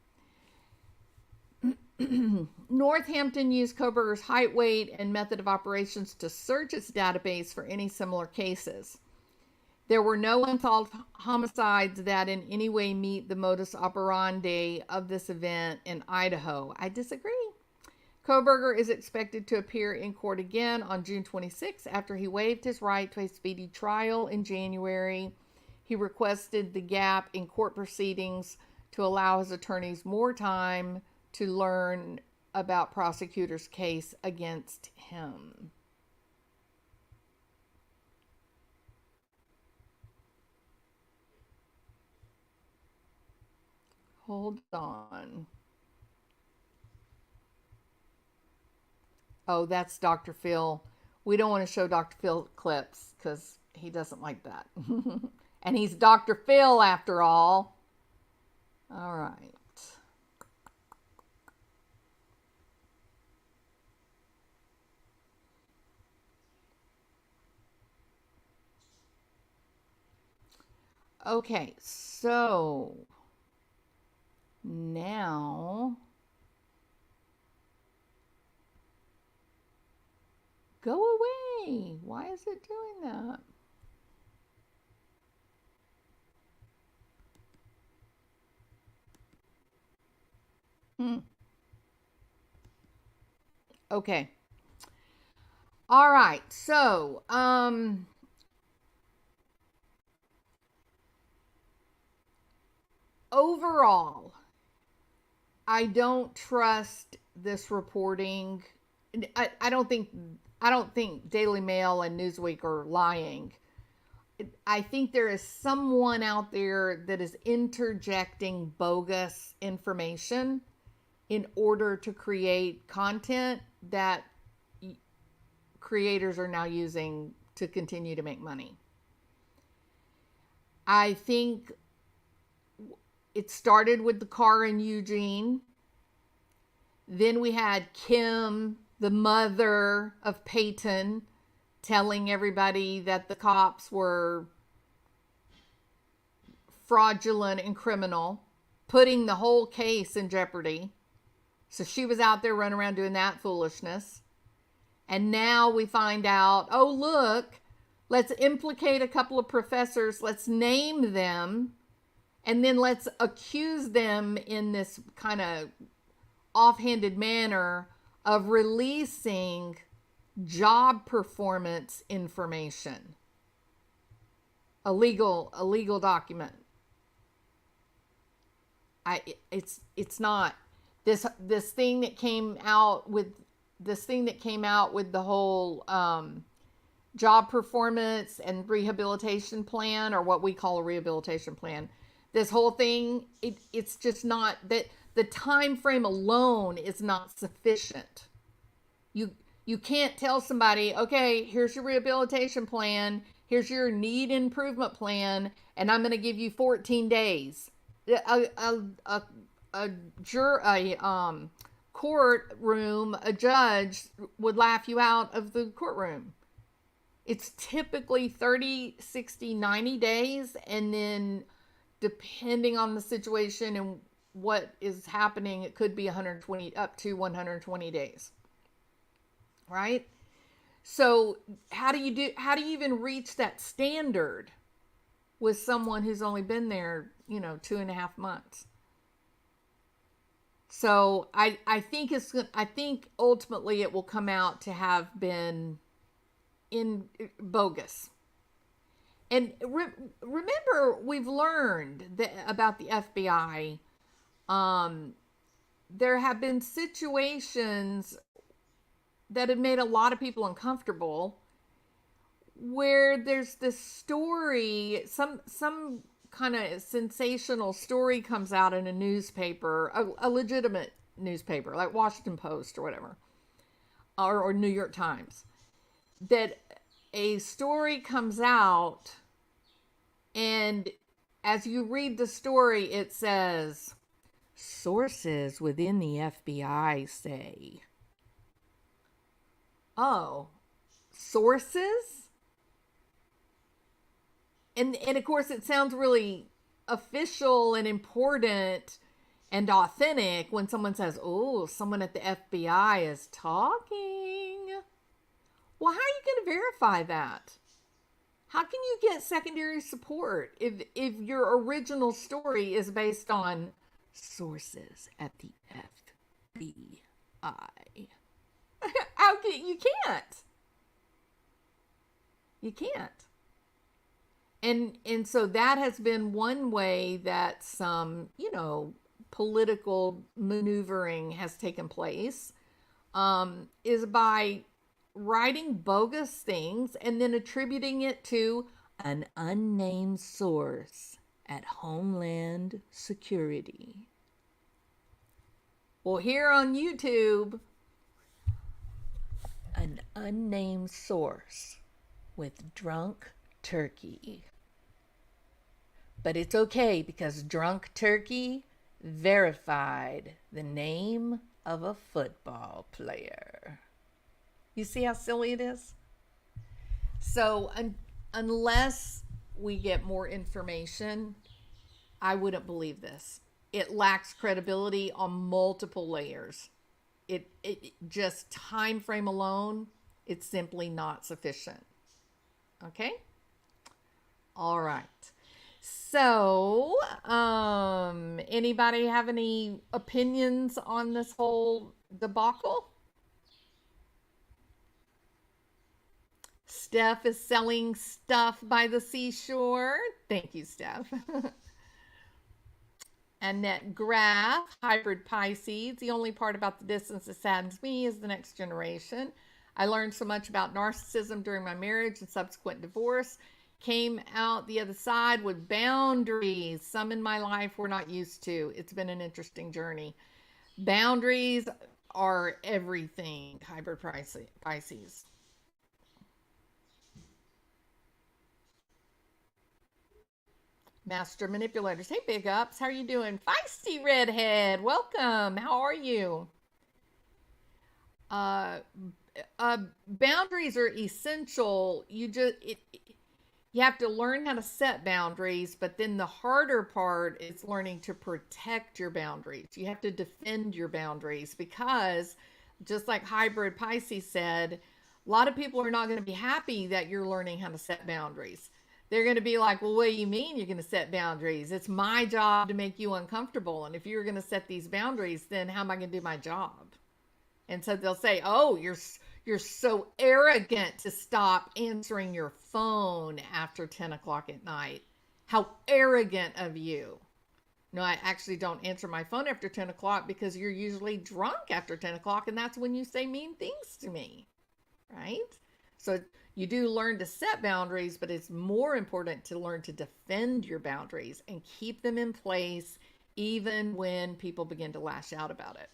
Northampton used Kohberger's height, weight, and method of operations to search its database for any similar cases. There were no unsolved homicides that in any way meet the modus operandi of this event in Idaho. I disagree. Kohberger is expected to appear in court again on June 26 after he waived his right to a speedy trial in January. He requested the gap in court proceedings to allow his attorneys more time to learn about prosecutor's case against him. Hold on. Oh, that's Dr. Phil. We don't want to show Dr. Phil clips because he doesn't like that. And he's Dr. Phil after all. All right. Okay, so now go away. Why is it doing that? Okay. All right. So, overall, I don't trust this reporting. I don't think Daily Mail and Newsweek are lying. I think there is someone out there that is interjecting bogus information in order to create content that creators are now using to continue to make money. I think it started with the car in Eugene. Then we had Kim, the mother of Peyton, telling everybody that the cops were fraudulent and criminal, putting the whole case in jeopardy. So she was out there running around doing that foolishness. And now we find out, oh, look, let's implicate a couple of professors. Let's name them. And then let's accuse them in this kind of offhanded manner of releasing job performance information. A legal document. It's not this thing that came out with the whole job performance and rehabilitation plan, or what we call a rehabilitation plan. This whole thing, it's just not that the time frame alone is not sufficient. You you can't tell somebody, okay, here's your rehabilitation plan, here's your need improvement plan, and I'm going to give you 14 days. A a courtroom, a judge would laugh you out of the courtroom. It's typically 30, 60, 90 days, and then depending on the situation and what is happening, it could be 120 up to 120 days. Right? So, how do you even reach that standard with someone who's only been there, 2.5 months? So I think ultimately it will come out to have been in bogus. And remember, we've learned about the FBI. There have been situations that have made a lot of people uncomfortable, where there's this story, some kind of sensational story comes out in a newspaper, a legitimate newspaper like Washington Post or whatever, or New York Times, that a story comes out, and as you read the story, it says, sources within the FBI say. Oh, sources? And of course, it sounds really official and important and authentic when someone says, oh, someone at the FBI is talking. Well, how are you going to verify that? How can you get secondary support if your original story is based on sources at the FBI? How can you can't. You can't. And so that has been one way that some, political maneuvering has taken place, is by writing bogus things and then attributing it to an unnamed source at Homeland Security. Well, here on YouTube, an unnamed source with drunk turkey. But it's okay because drunk turkey verified the name of a football player. You see how silly it is? So unless we get more information, I wouldn't believe this. It lacks credibility on multiple layers. It just time frame alone, it's simply not sufficient. Okay? All right. So, anybody have any opinions on this whole debacle? Steph is selling stuff by the seashore. Thank you, Steph. Annette Graff, hybrid Pisces. The only part about the distance that saddens me is the next generation. I learned so much about narcissism during my marriage and subsequent divorce. Came out the other side with boundaries. Some in my life were not used to. It's been an interesting journey. Boundaries are everything, hybrid Pisces. Master manipulators. Hey, big ups. How are you doing? Feisty redhead. Welcome. How are you? Boundaries are essential. You have to learn how to set boundaries, but then the harder part is learning to protect your boundaries. You have to defend your boundaries, because just like hybrid Pisces said, a lot of people are not going to be happy that you're learning how to set boundaries. They're going to be like, well, what do you mean you're going to set boundaries? It's my job to make you uncomfortable. And if you're going to set these boundaries, then how am I going to do my job? And so they'll say, oh, you're so arrogant to stop answering your phone after 10 o'clock at night. How arrogant of you. No, I actually don't answer my phone after 10 o'clock because you're usually drunk after 10 o'clock, and that's when you say mean things to me, right? So you do learn to set boundaries, but it's more important to learn to defend your boundaries and keep them in place even when people begin to lash out about it.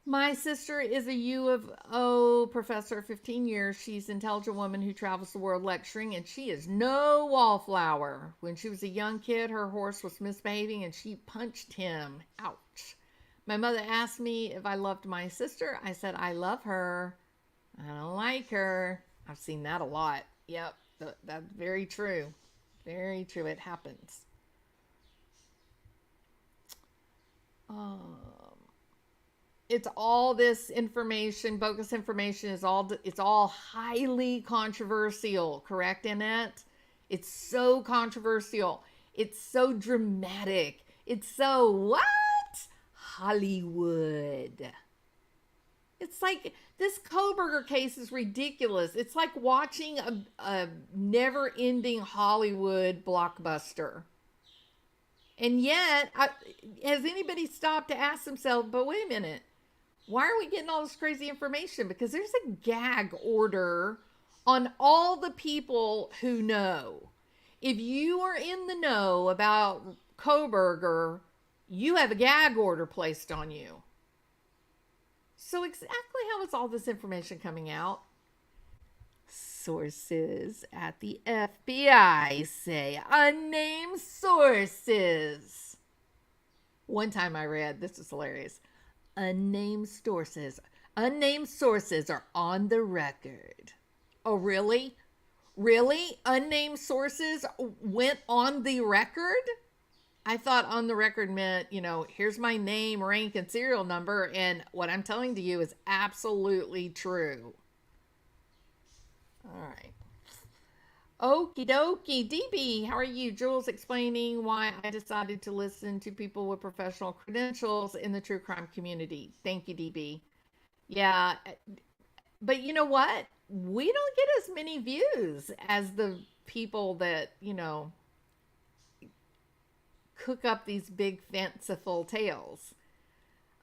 My sister is a U of O professor, 15 years. She's an intelligent woman who travels the world lecturing, and she is no wallflower. When she was a young kid, her horse was misbehaving, and she punched him. Ouch. My mother asked me if I loved my sister. I said, I love her. I don't like her. I've seen that a lot. Yep, that's very true. Very true. It happens. It's all this information, bogus information it's all highly controversial, correct, Annette? It's so controversial. It's so dramatic. It's so what? Hollywood. It's like this Kohberger case is ridiculous. It's like watching a never-ending Hollywood blockbuster. And yet, has anybody stopped to ask themselves, but wait a minute, why are we getting all this crazy information? Because there's a gag order on all the people who know. If you are in the know about Kohberger, you have a gag order placed on you. So exactly how is all this information coming out? Sources at the FBI say unnamed sources. One time I read, this is hilarious, unnamed sources are on the record. Oh, really? Really? Unnamed sources went on the record? I thought on the record meant, here's my name, rank, and serial number, and what I'm telling to you is absolutely true. All right. Okie dokie. DB, how are you? Jules explaining why I decided to listen to people with professional credentials in the true crime community. Thank you, DB. Yeah, but you know what? We don't get as many views as the people that, cook up these big fanciful tales.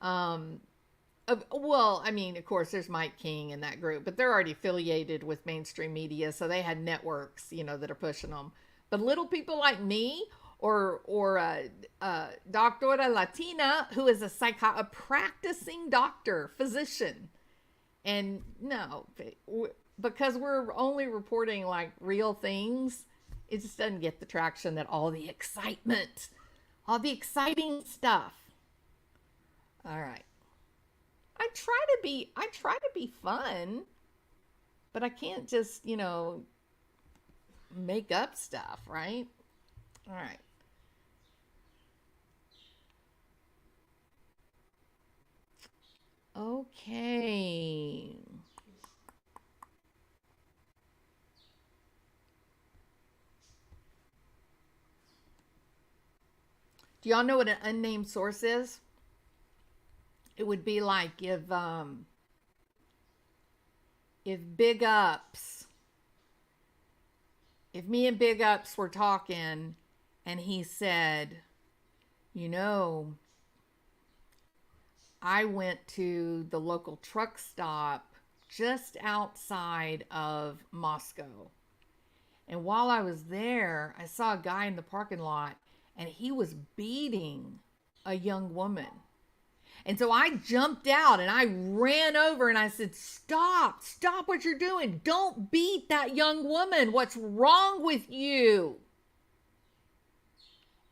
Well, I mean, of course, there's Mike King in that group, but they're already affiliated with mainstream media, so they had networks, that are pushing them. But little people like me, or Doctora Latina, who is a practicing doctor, physician, and no, because we're only reporting like real things, it just doesn't get the traction that all the excitement, all the exciting stuff. All right. I try to be fun, but I can't just, make up stuff, right? All right. Okay. Do y'all know what an unnamed source is? It would be like if Big Ups, if me and Big Ups were talking and he said, I went to the local truck stop just outside of Moscow. And while I was there, I saw a guy in the parking lot and he was beating a young woman. And so I jumped out and I ran over and I said, stop what you're doing. Don't beat that young woman. What's wrong with you?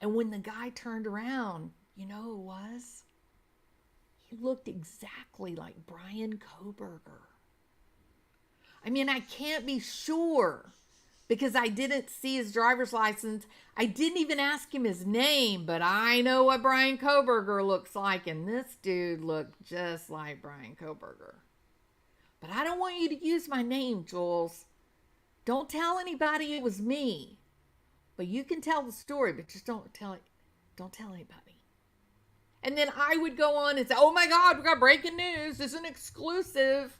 And when the guy turned around, you know who it was? He looked exactly like Brian Kohberger. I mean, I can't be sure because I didn't see his driver's license. I didn't even ask him his name, but I know what Brian Kohberger looks like, and this dude looked just like Brian Kohberger. But I don't want you to use my name, Jules. Don't tell anybody it was me. But you can tell the story, but just don't tell anybody. And then I would go on and say, oh my God, we got breaking news. This is an exclusive.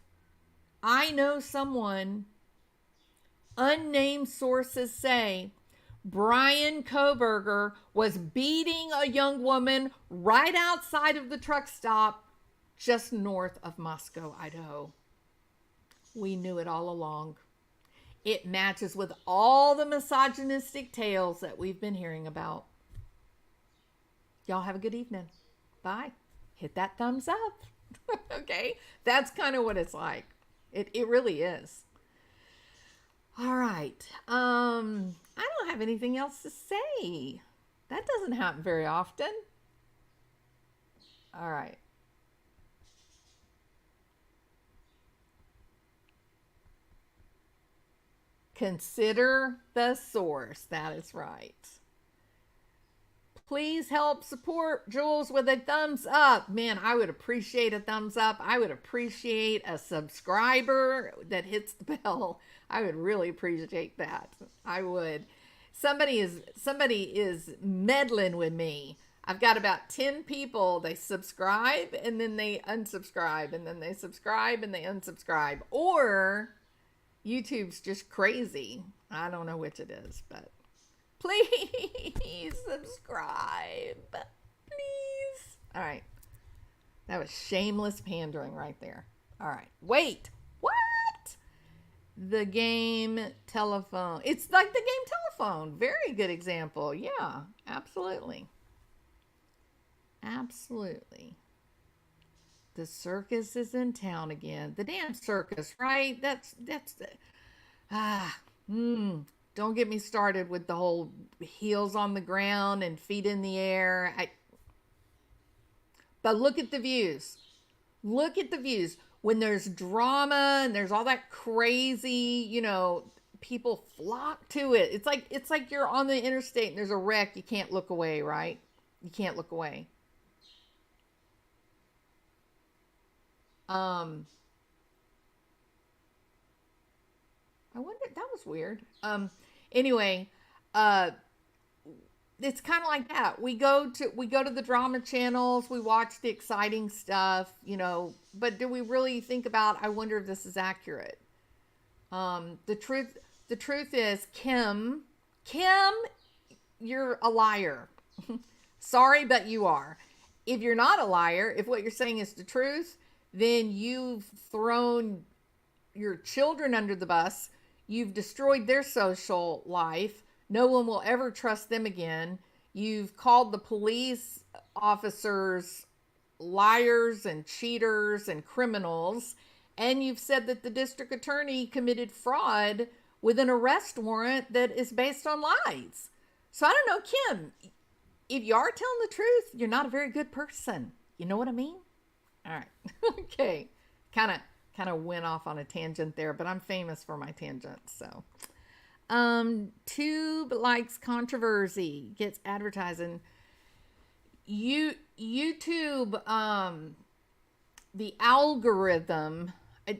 I know someone, unnamed sources say, Brian Kohberger was beating a young woman right outside of the truck stop just north of Moscow, Idaho. We knew it all along. It matches with all the misogynistic tales that we've been hearing about. Y'all have a good evening. Bye. Hit that thumbs up. Okay? That's kind of what it's like. It really is. All right. I don't have anything else to say. That doesn't happen very often. All right. Consider the source. That is right. Please help support Jules with a thumbs up. Man, I would appreciate a thumbs up. I would appreciate a subscriber that hits the bell. I would really appreciate that. I would. Somebody is meddling with me. I've got about 10 people. They subscribe and then they unsubscribe, and then they subscribe and they unsubscribe. Or YouTube's just crazy. I don't know which it is, but please subscribe. Please. All right. That was shameless pandering right there. All right. Wait. What? The game telephone. It's like the game telephone. Very good example. Yeah, absolutely. Absolutely. The circus is in town again. The damn circus, right? That's don't get me started with the whole heels on the ground and feet in the air. But look at the views. Look at the views. When there's drama and there's all that crazy, people flock to it. It's like you're on the interstate and there's a wreck. You can't look away, right? You can't look away. I wonder, that was weird. Anyway, it's kind of like that. We go to the drama channels, we watch the exciting stuff, but do we really think about, I wonder if this is accurate? The truth is, Kim, you're a liar. Sorry, but you are. If you're not a liar, if what you're saying is the truth, then you've thrown your children under the bus. You've destroyed their social life. No one will ever trust them again. You've called the police officers liars and cheaters and criminals. And you've said that the district attorney committed fraud with an arrest warrant that is based on lies. So I don't know, Kim, if you are telling the truth, you're not a very good person. You know what I mean? All right. Okay. Kind of went off on a tangent there, but I'm famous for my tangents. So, Tube likes controversy, gets advertising. YouTube, the algorithm.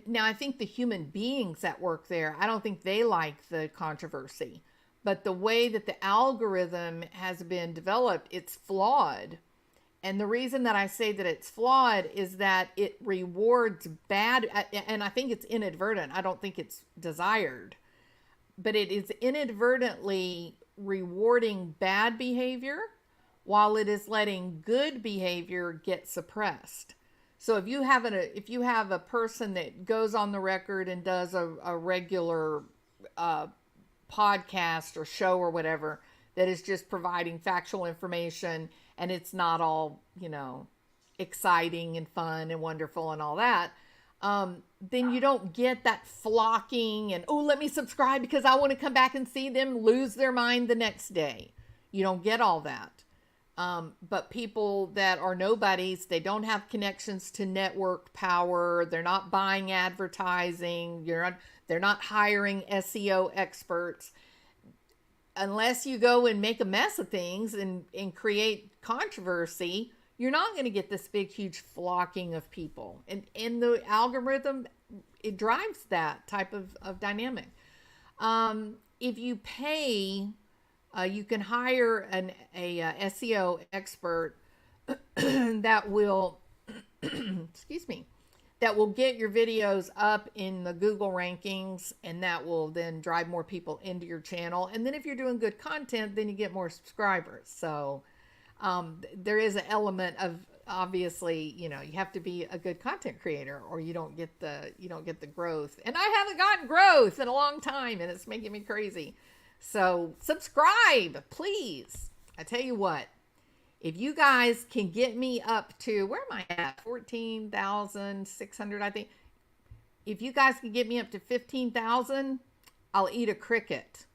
Now, I think the human beings that work there, I don't think they like the controversy, but the way that the algorithm has been developed, it's flawed. And the reason that I say that it's flawed is that it rewards bad, and I think it's inadvertent. I don't think it's desired, but it is inadvertently rewarding bad behavior while it is letting good behavior get suppressed. So if you have a person that goes on the record and does a regular podcast or show or whatever that is just providing factual information, and it's not all, exciting and fun and wonderful and all that, then you don't get that flocking and, oh, let me subscribe because I want to come back and see them lose their mind the next day. You don't get all that. But people that are nobodies, they don't have connections to network power. They're not buying advertising. They're not hiring SEO experts. Unless you go and make a mess of things and create controversy, you're not going to get this big, huge flocking of people. And the algorithm, it drives that type of dynamic. If you pay, you can hire a SEO expert that will, excuse me, that will get your videos up in the Google rankings, and that will then drive more people into your channel. And then if you're doing good content, then you get more subscribers. So there is an element obviously, you have to be a good content creator, or you don't get the growth. And I haven't gotten growth in a long time, and it's making me crazy. So subscribe, please. I tell you what, if you guys can get me up to, where am I at? 14,600, I think. If you guys can get me up to 15,000, I'll eat a cricket.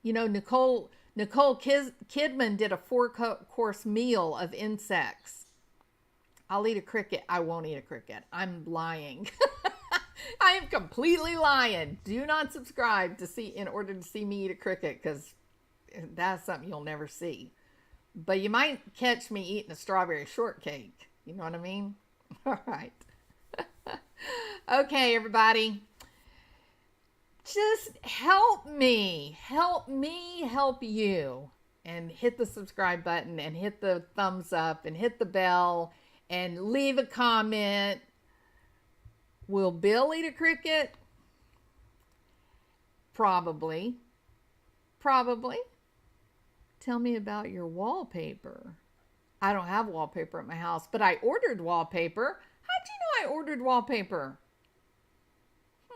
Nicole Kidman did a 4-course meal of insects. I'll eat a cricket. I won't eat a cricket. I'm lying. I am completely lying. Do not subscribe in order to see me eat a cricket, because that's something you'll never see. But you might catch me eating a strawberry shortcake. You know what I mean? All right. Okay, everybody. Just help me help you, and hit the subscribe button, and hit the thumbs up, and hit the bell, and leave a comment. Will Bill eat a cricket? Probably. Tell me about your wallpaper. I don't have wallpaper at my house, but I ordered wallpaper. How'd you know I ordered wallpaper?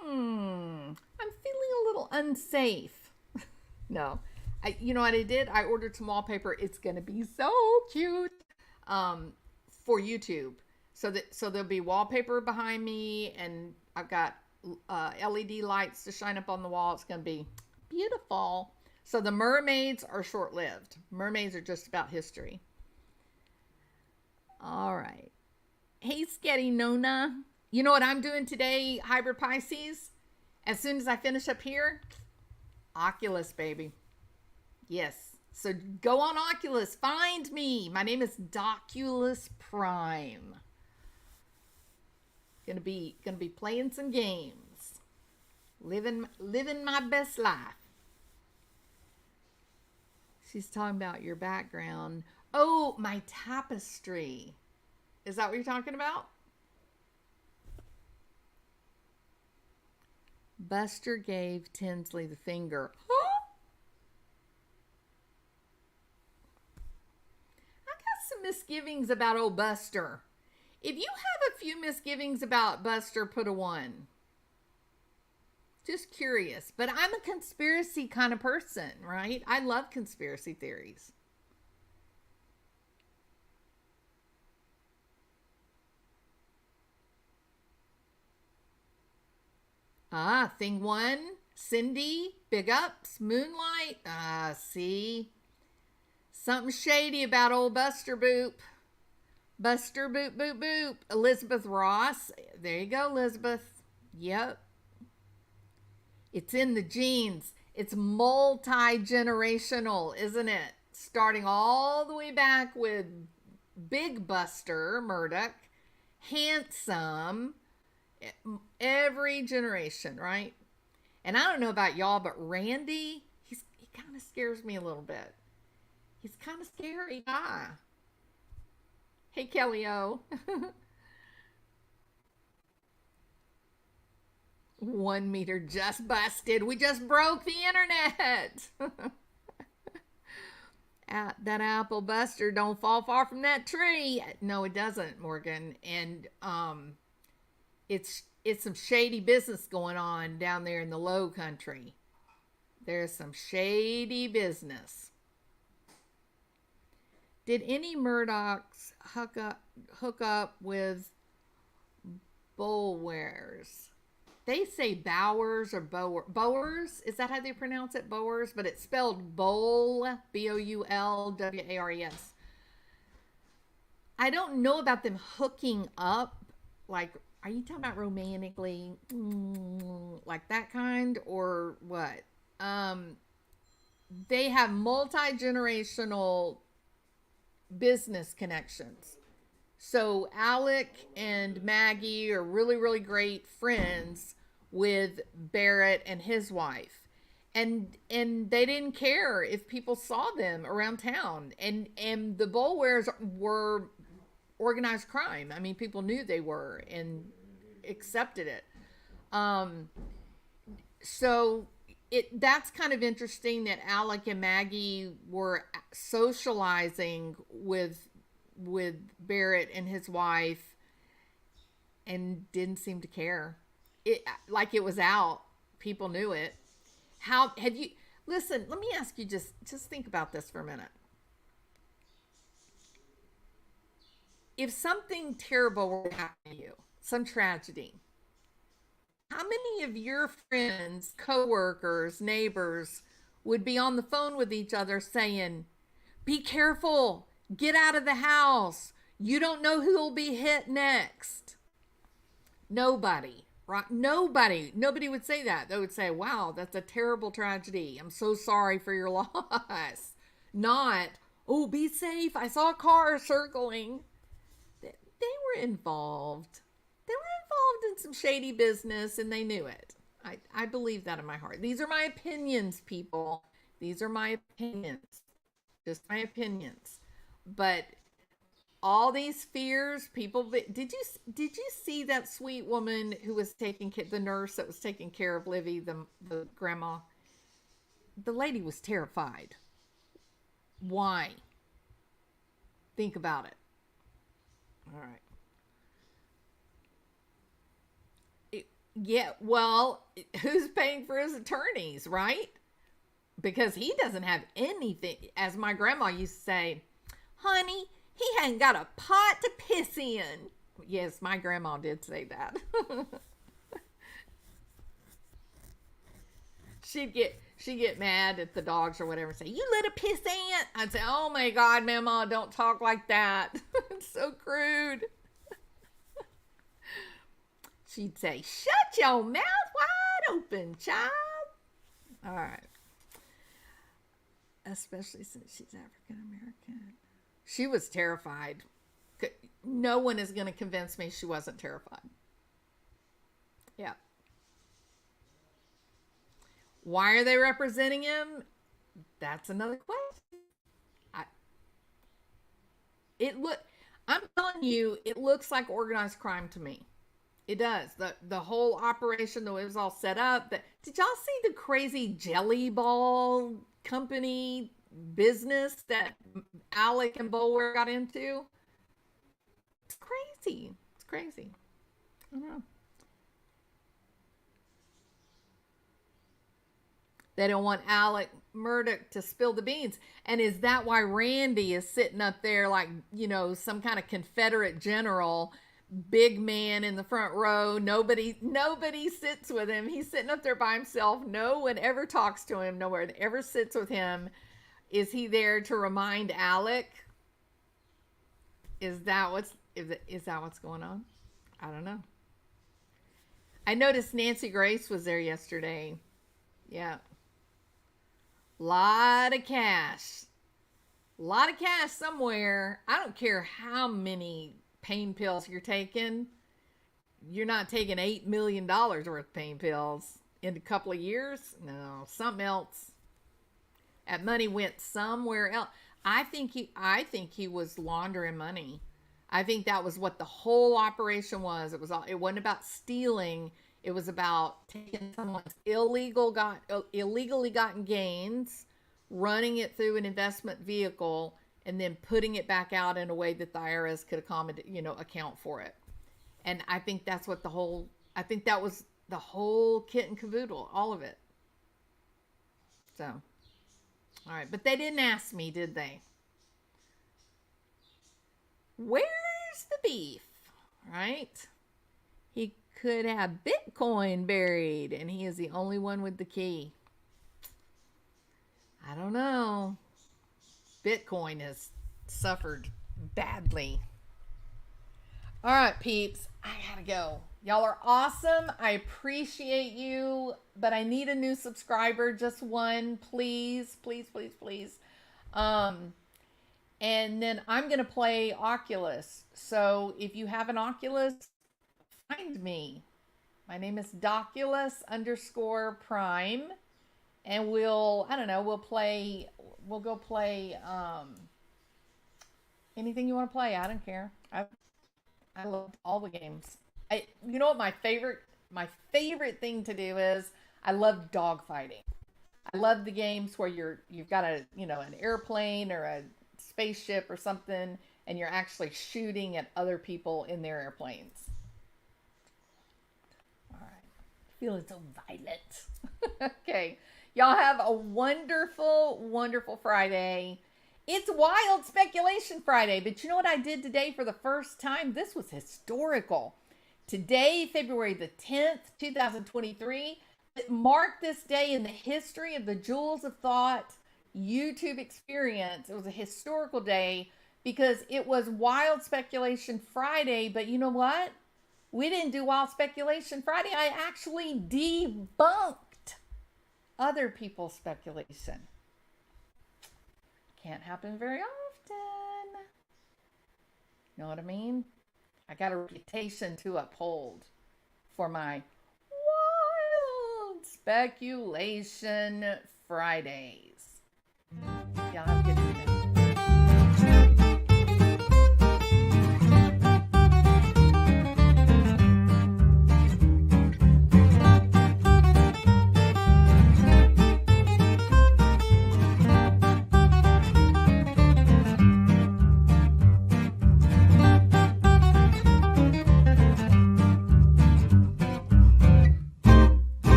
I'm feeling a little unsafe. No, you know what I did? I ordered some wallpaper. It's gonna be so cute for YouTube. So there'll be wallpaper behind me, and I've got LED lights to shine up on the wall. It's gonna be beautiful. So the mermaids are short-lived. Mermaids are just about history. All right. Hey, Scottie Nona. You know what I'm doing today, Hybrid Pisces? As soon as I finish up here, Oculus, baby. Yes. So go on Oculus. Find me. My name is Doculus Prime. Gonna be playing some games. Living my best life. She's talking about your background. Oh, my tapestry. Is that what you're talking about? Buster gave Tinsley the finger. Huh? I got some misgivings about old Buster. If you have a few misgivings about Buster, put a 1. Just curious. But I'm a conspiracy kind of person, right? I love conspiracy theories. Thing 1, Cindy, big ups, Moonlight. See, something shady about old Buster Boop. Buster Boop Boop Boop. Elizabeth Ross. There you go, Elizabeth. Yep. It's in the genes. It's multi-generational, isn't it? Starting all the way back with Big Buster Murdoch, handsome, every generation, right? And I don't know about y'all, but Randy, he kind of scares me a little bit. He's kind of scary guy. Hey, Kelly O. 1 meter just busted. We just broke the internet. That apple Buster don't fall far from that tree. No, it doesn't, Morgan. And it's some shady business going on down there in the Low Country. There's some shady business. Did any Murdochs hook up with Bowers? They say Bowers or Bowers. Is that how they pronounce it? Bowers, but it's spelled Bowl, Boulwars. I don't know about them hooking up. Like, are you talking about romantically, like that kind, or what? They have multi-generational business connections. So Alec and Maggie are really, really great friends with Barrett and his wife. And they didn't care if people saw them around town. And the Boulwars were organized crime. I mean, people knew they were and accepted it. So that's kind of interesting that Alec and Maggie were socializing with with Barrett and his wife and didn't seem to care. It like it was out. People knew it. How have you listen, let me ask you, just think about this for a minute. If something terrible were to happen to you, some tragedy, how many of your friends, coworkers, neighbors would be on the phone with each other saying, be careful, get out of the house, you don't know who will be hit next? Nobody, right? Nobody would say that. They would say, wow, that's a terrible tragedy, I'm so sorry for your loss. Not, oh, be safe, I saw a car circling. They were involved. They were involved in some shady business and they knew it. I believe that in my heart. These are my opinions, people. These are my opinions. Just my opinions. But all these fears, people, did you see that sweet woman who was taking the nurse that was taking care of Livy, the grandma? The lady was terrified. Why? Think about it. All right. Yeah, well, who's paying for his attorneys, right? Because he doesn't have anything. As my grandma used to say, honey, he hadn't got a pot to piss in. Yes, my grandma did say that. she'd get mad at the dogs or whatever and say, you little pissant. I'd say, oh my God, Mama, don't talk like that. It's so crude. She'd say, shut your mouth wide open, child. All right. Especially since she's African American. She was terrified. No one is going to convince me she wasn't terrified. Yeah. Why are they representing him? That's another question. I'm telling you, it looks like organized crime to me. It does. The whole operation, the way it was all set up. Did y'all see the crazy jelly ball company business that Alec and Boulware got into? It's crazy. It's crazy. I don't know. They don't want Alec Murdoch to spill the beans. And is that why Randy is sitting up there like, some kind of Confederate general, big man in the front row? Nobody sits with him. He's sitting up there by himself. No one ever talks to him. No one ever sits with him. Is he there to remind Alec? Is that what's going on? I don't know. I noticed Nancy Grace was there yesterday. Yeah. Lot of cash somewhere. I don't care how many pain pills you're taking. You're not taking $8 million worth of pain pills in a couple of years. No, something else. That money went somewhere else. I think he was laundering money. I think that was what the whole operation was. It wasn't about stealing. It was about taking someone's illegally gotten gains, running it through an investment vehicle, and then putting it back out in a way that the IRS could account for it. And I think that was the whole kit and caboodle, all of it. So, all right. But they didn't ask me, did they? Where's the beef? Right? He could have Bitcoin buried, and he is the only one with the key. I don't know. Bitcoin has suffered badly. All right, peeps, I gotta go. Y'all are awesome. I appreciate you, but I need a new subscriber, just one, please, please, please, please. And then I'm gonna play Oculus. So if you have an Oculus, find me. My name is Doculus_Prime, and we'll go play anything you want to play. I don't care. I love all the games. You know what my favorite thing to do is? I love dog fighting. I love the games where you've got an airplane or a spaceship or something, and you're actually shooting at other people in their airplanes. All right. Feeling so violent. Okay. Y'all have a wonderful, wonderful Friday. It's Wild Speculation Friday, but you know what I did today for the first time? This was historical. Today, February the 10th, 2023, it marked this day in the history of the Jewels of Thought YouTube experience. It was a historical day because it was Wild Speculation Friday, but you know what? We didn't do Wild Speculation Friday. I actually debunked other people's speculation. Can't happen very often. You know what I mean? I got a reputation to uphold for my Wild Speculation Fridays. Y'all have a good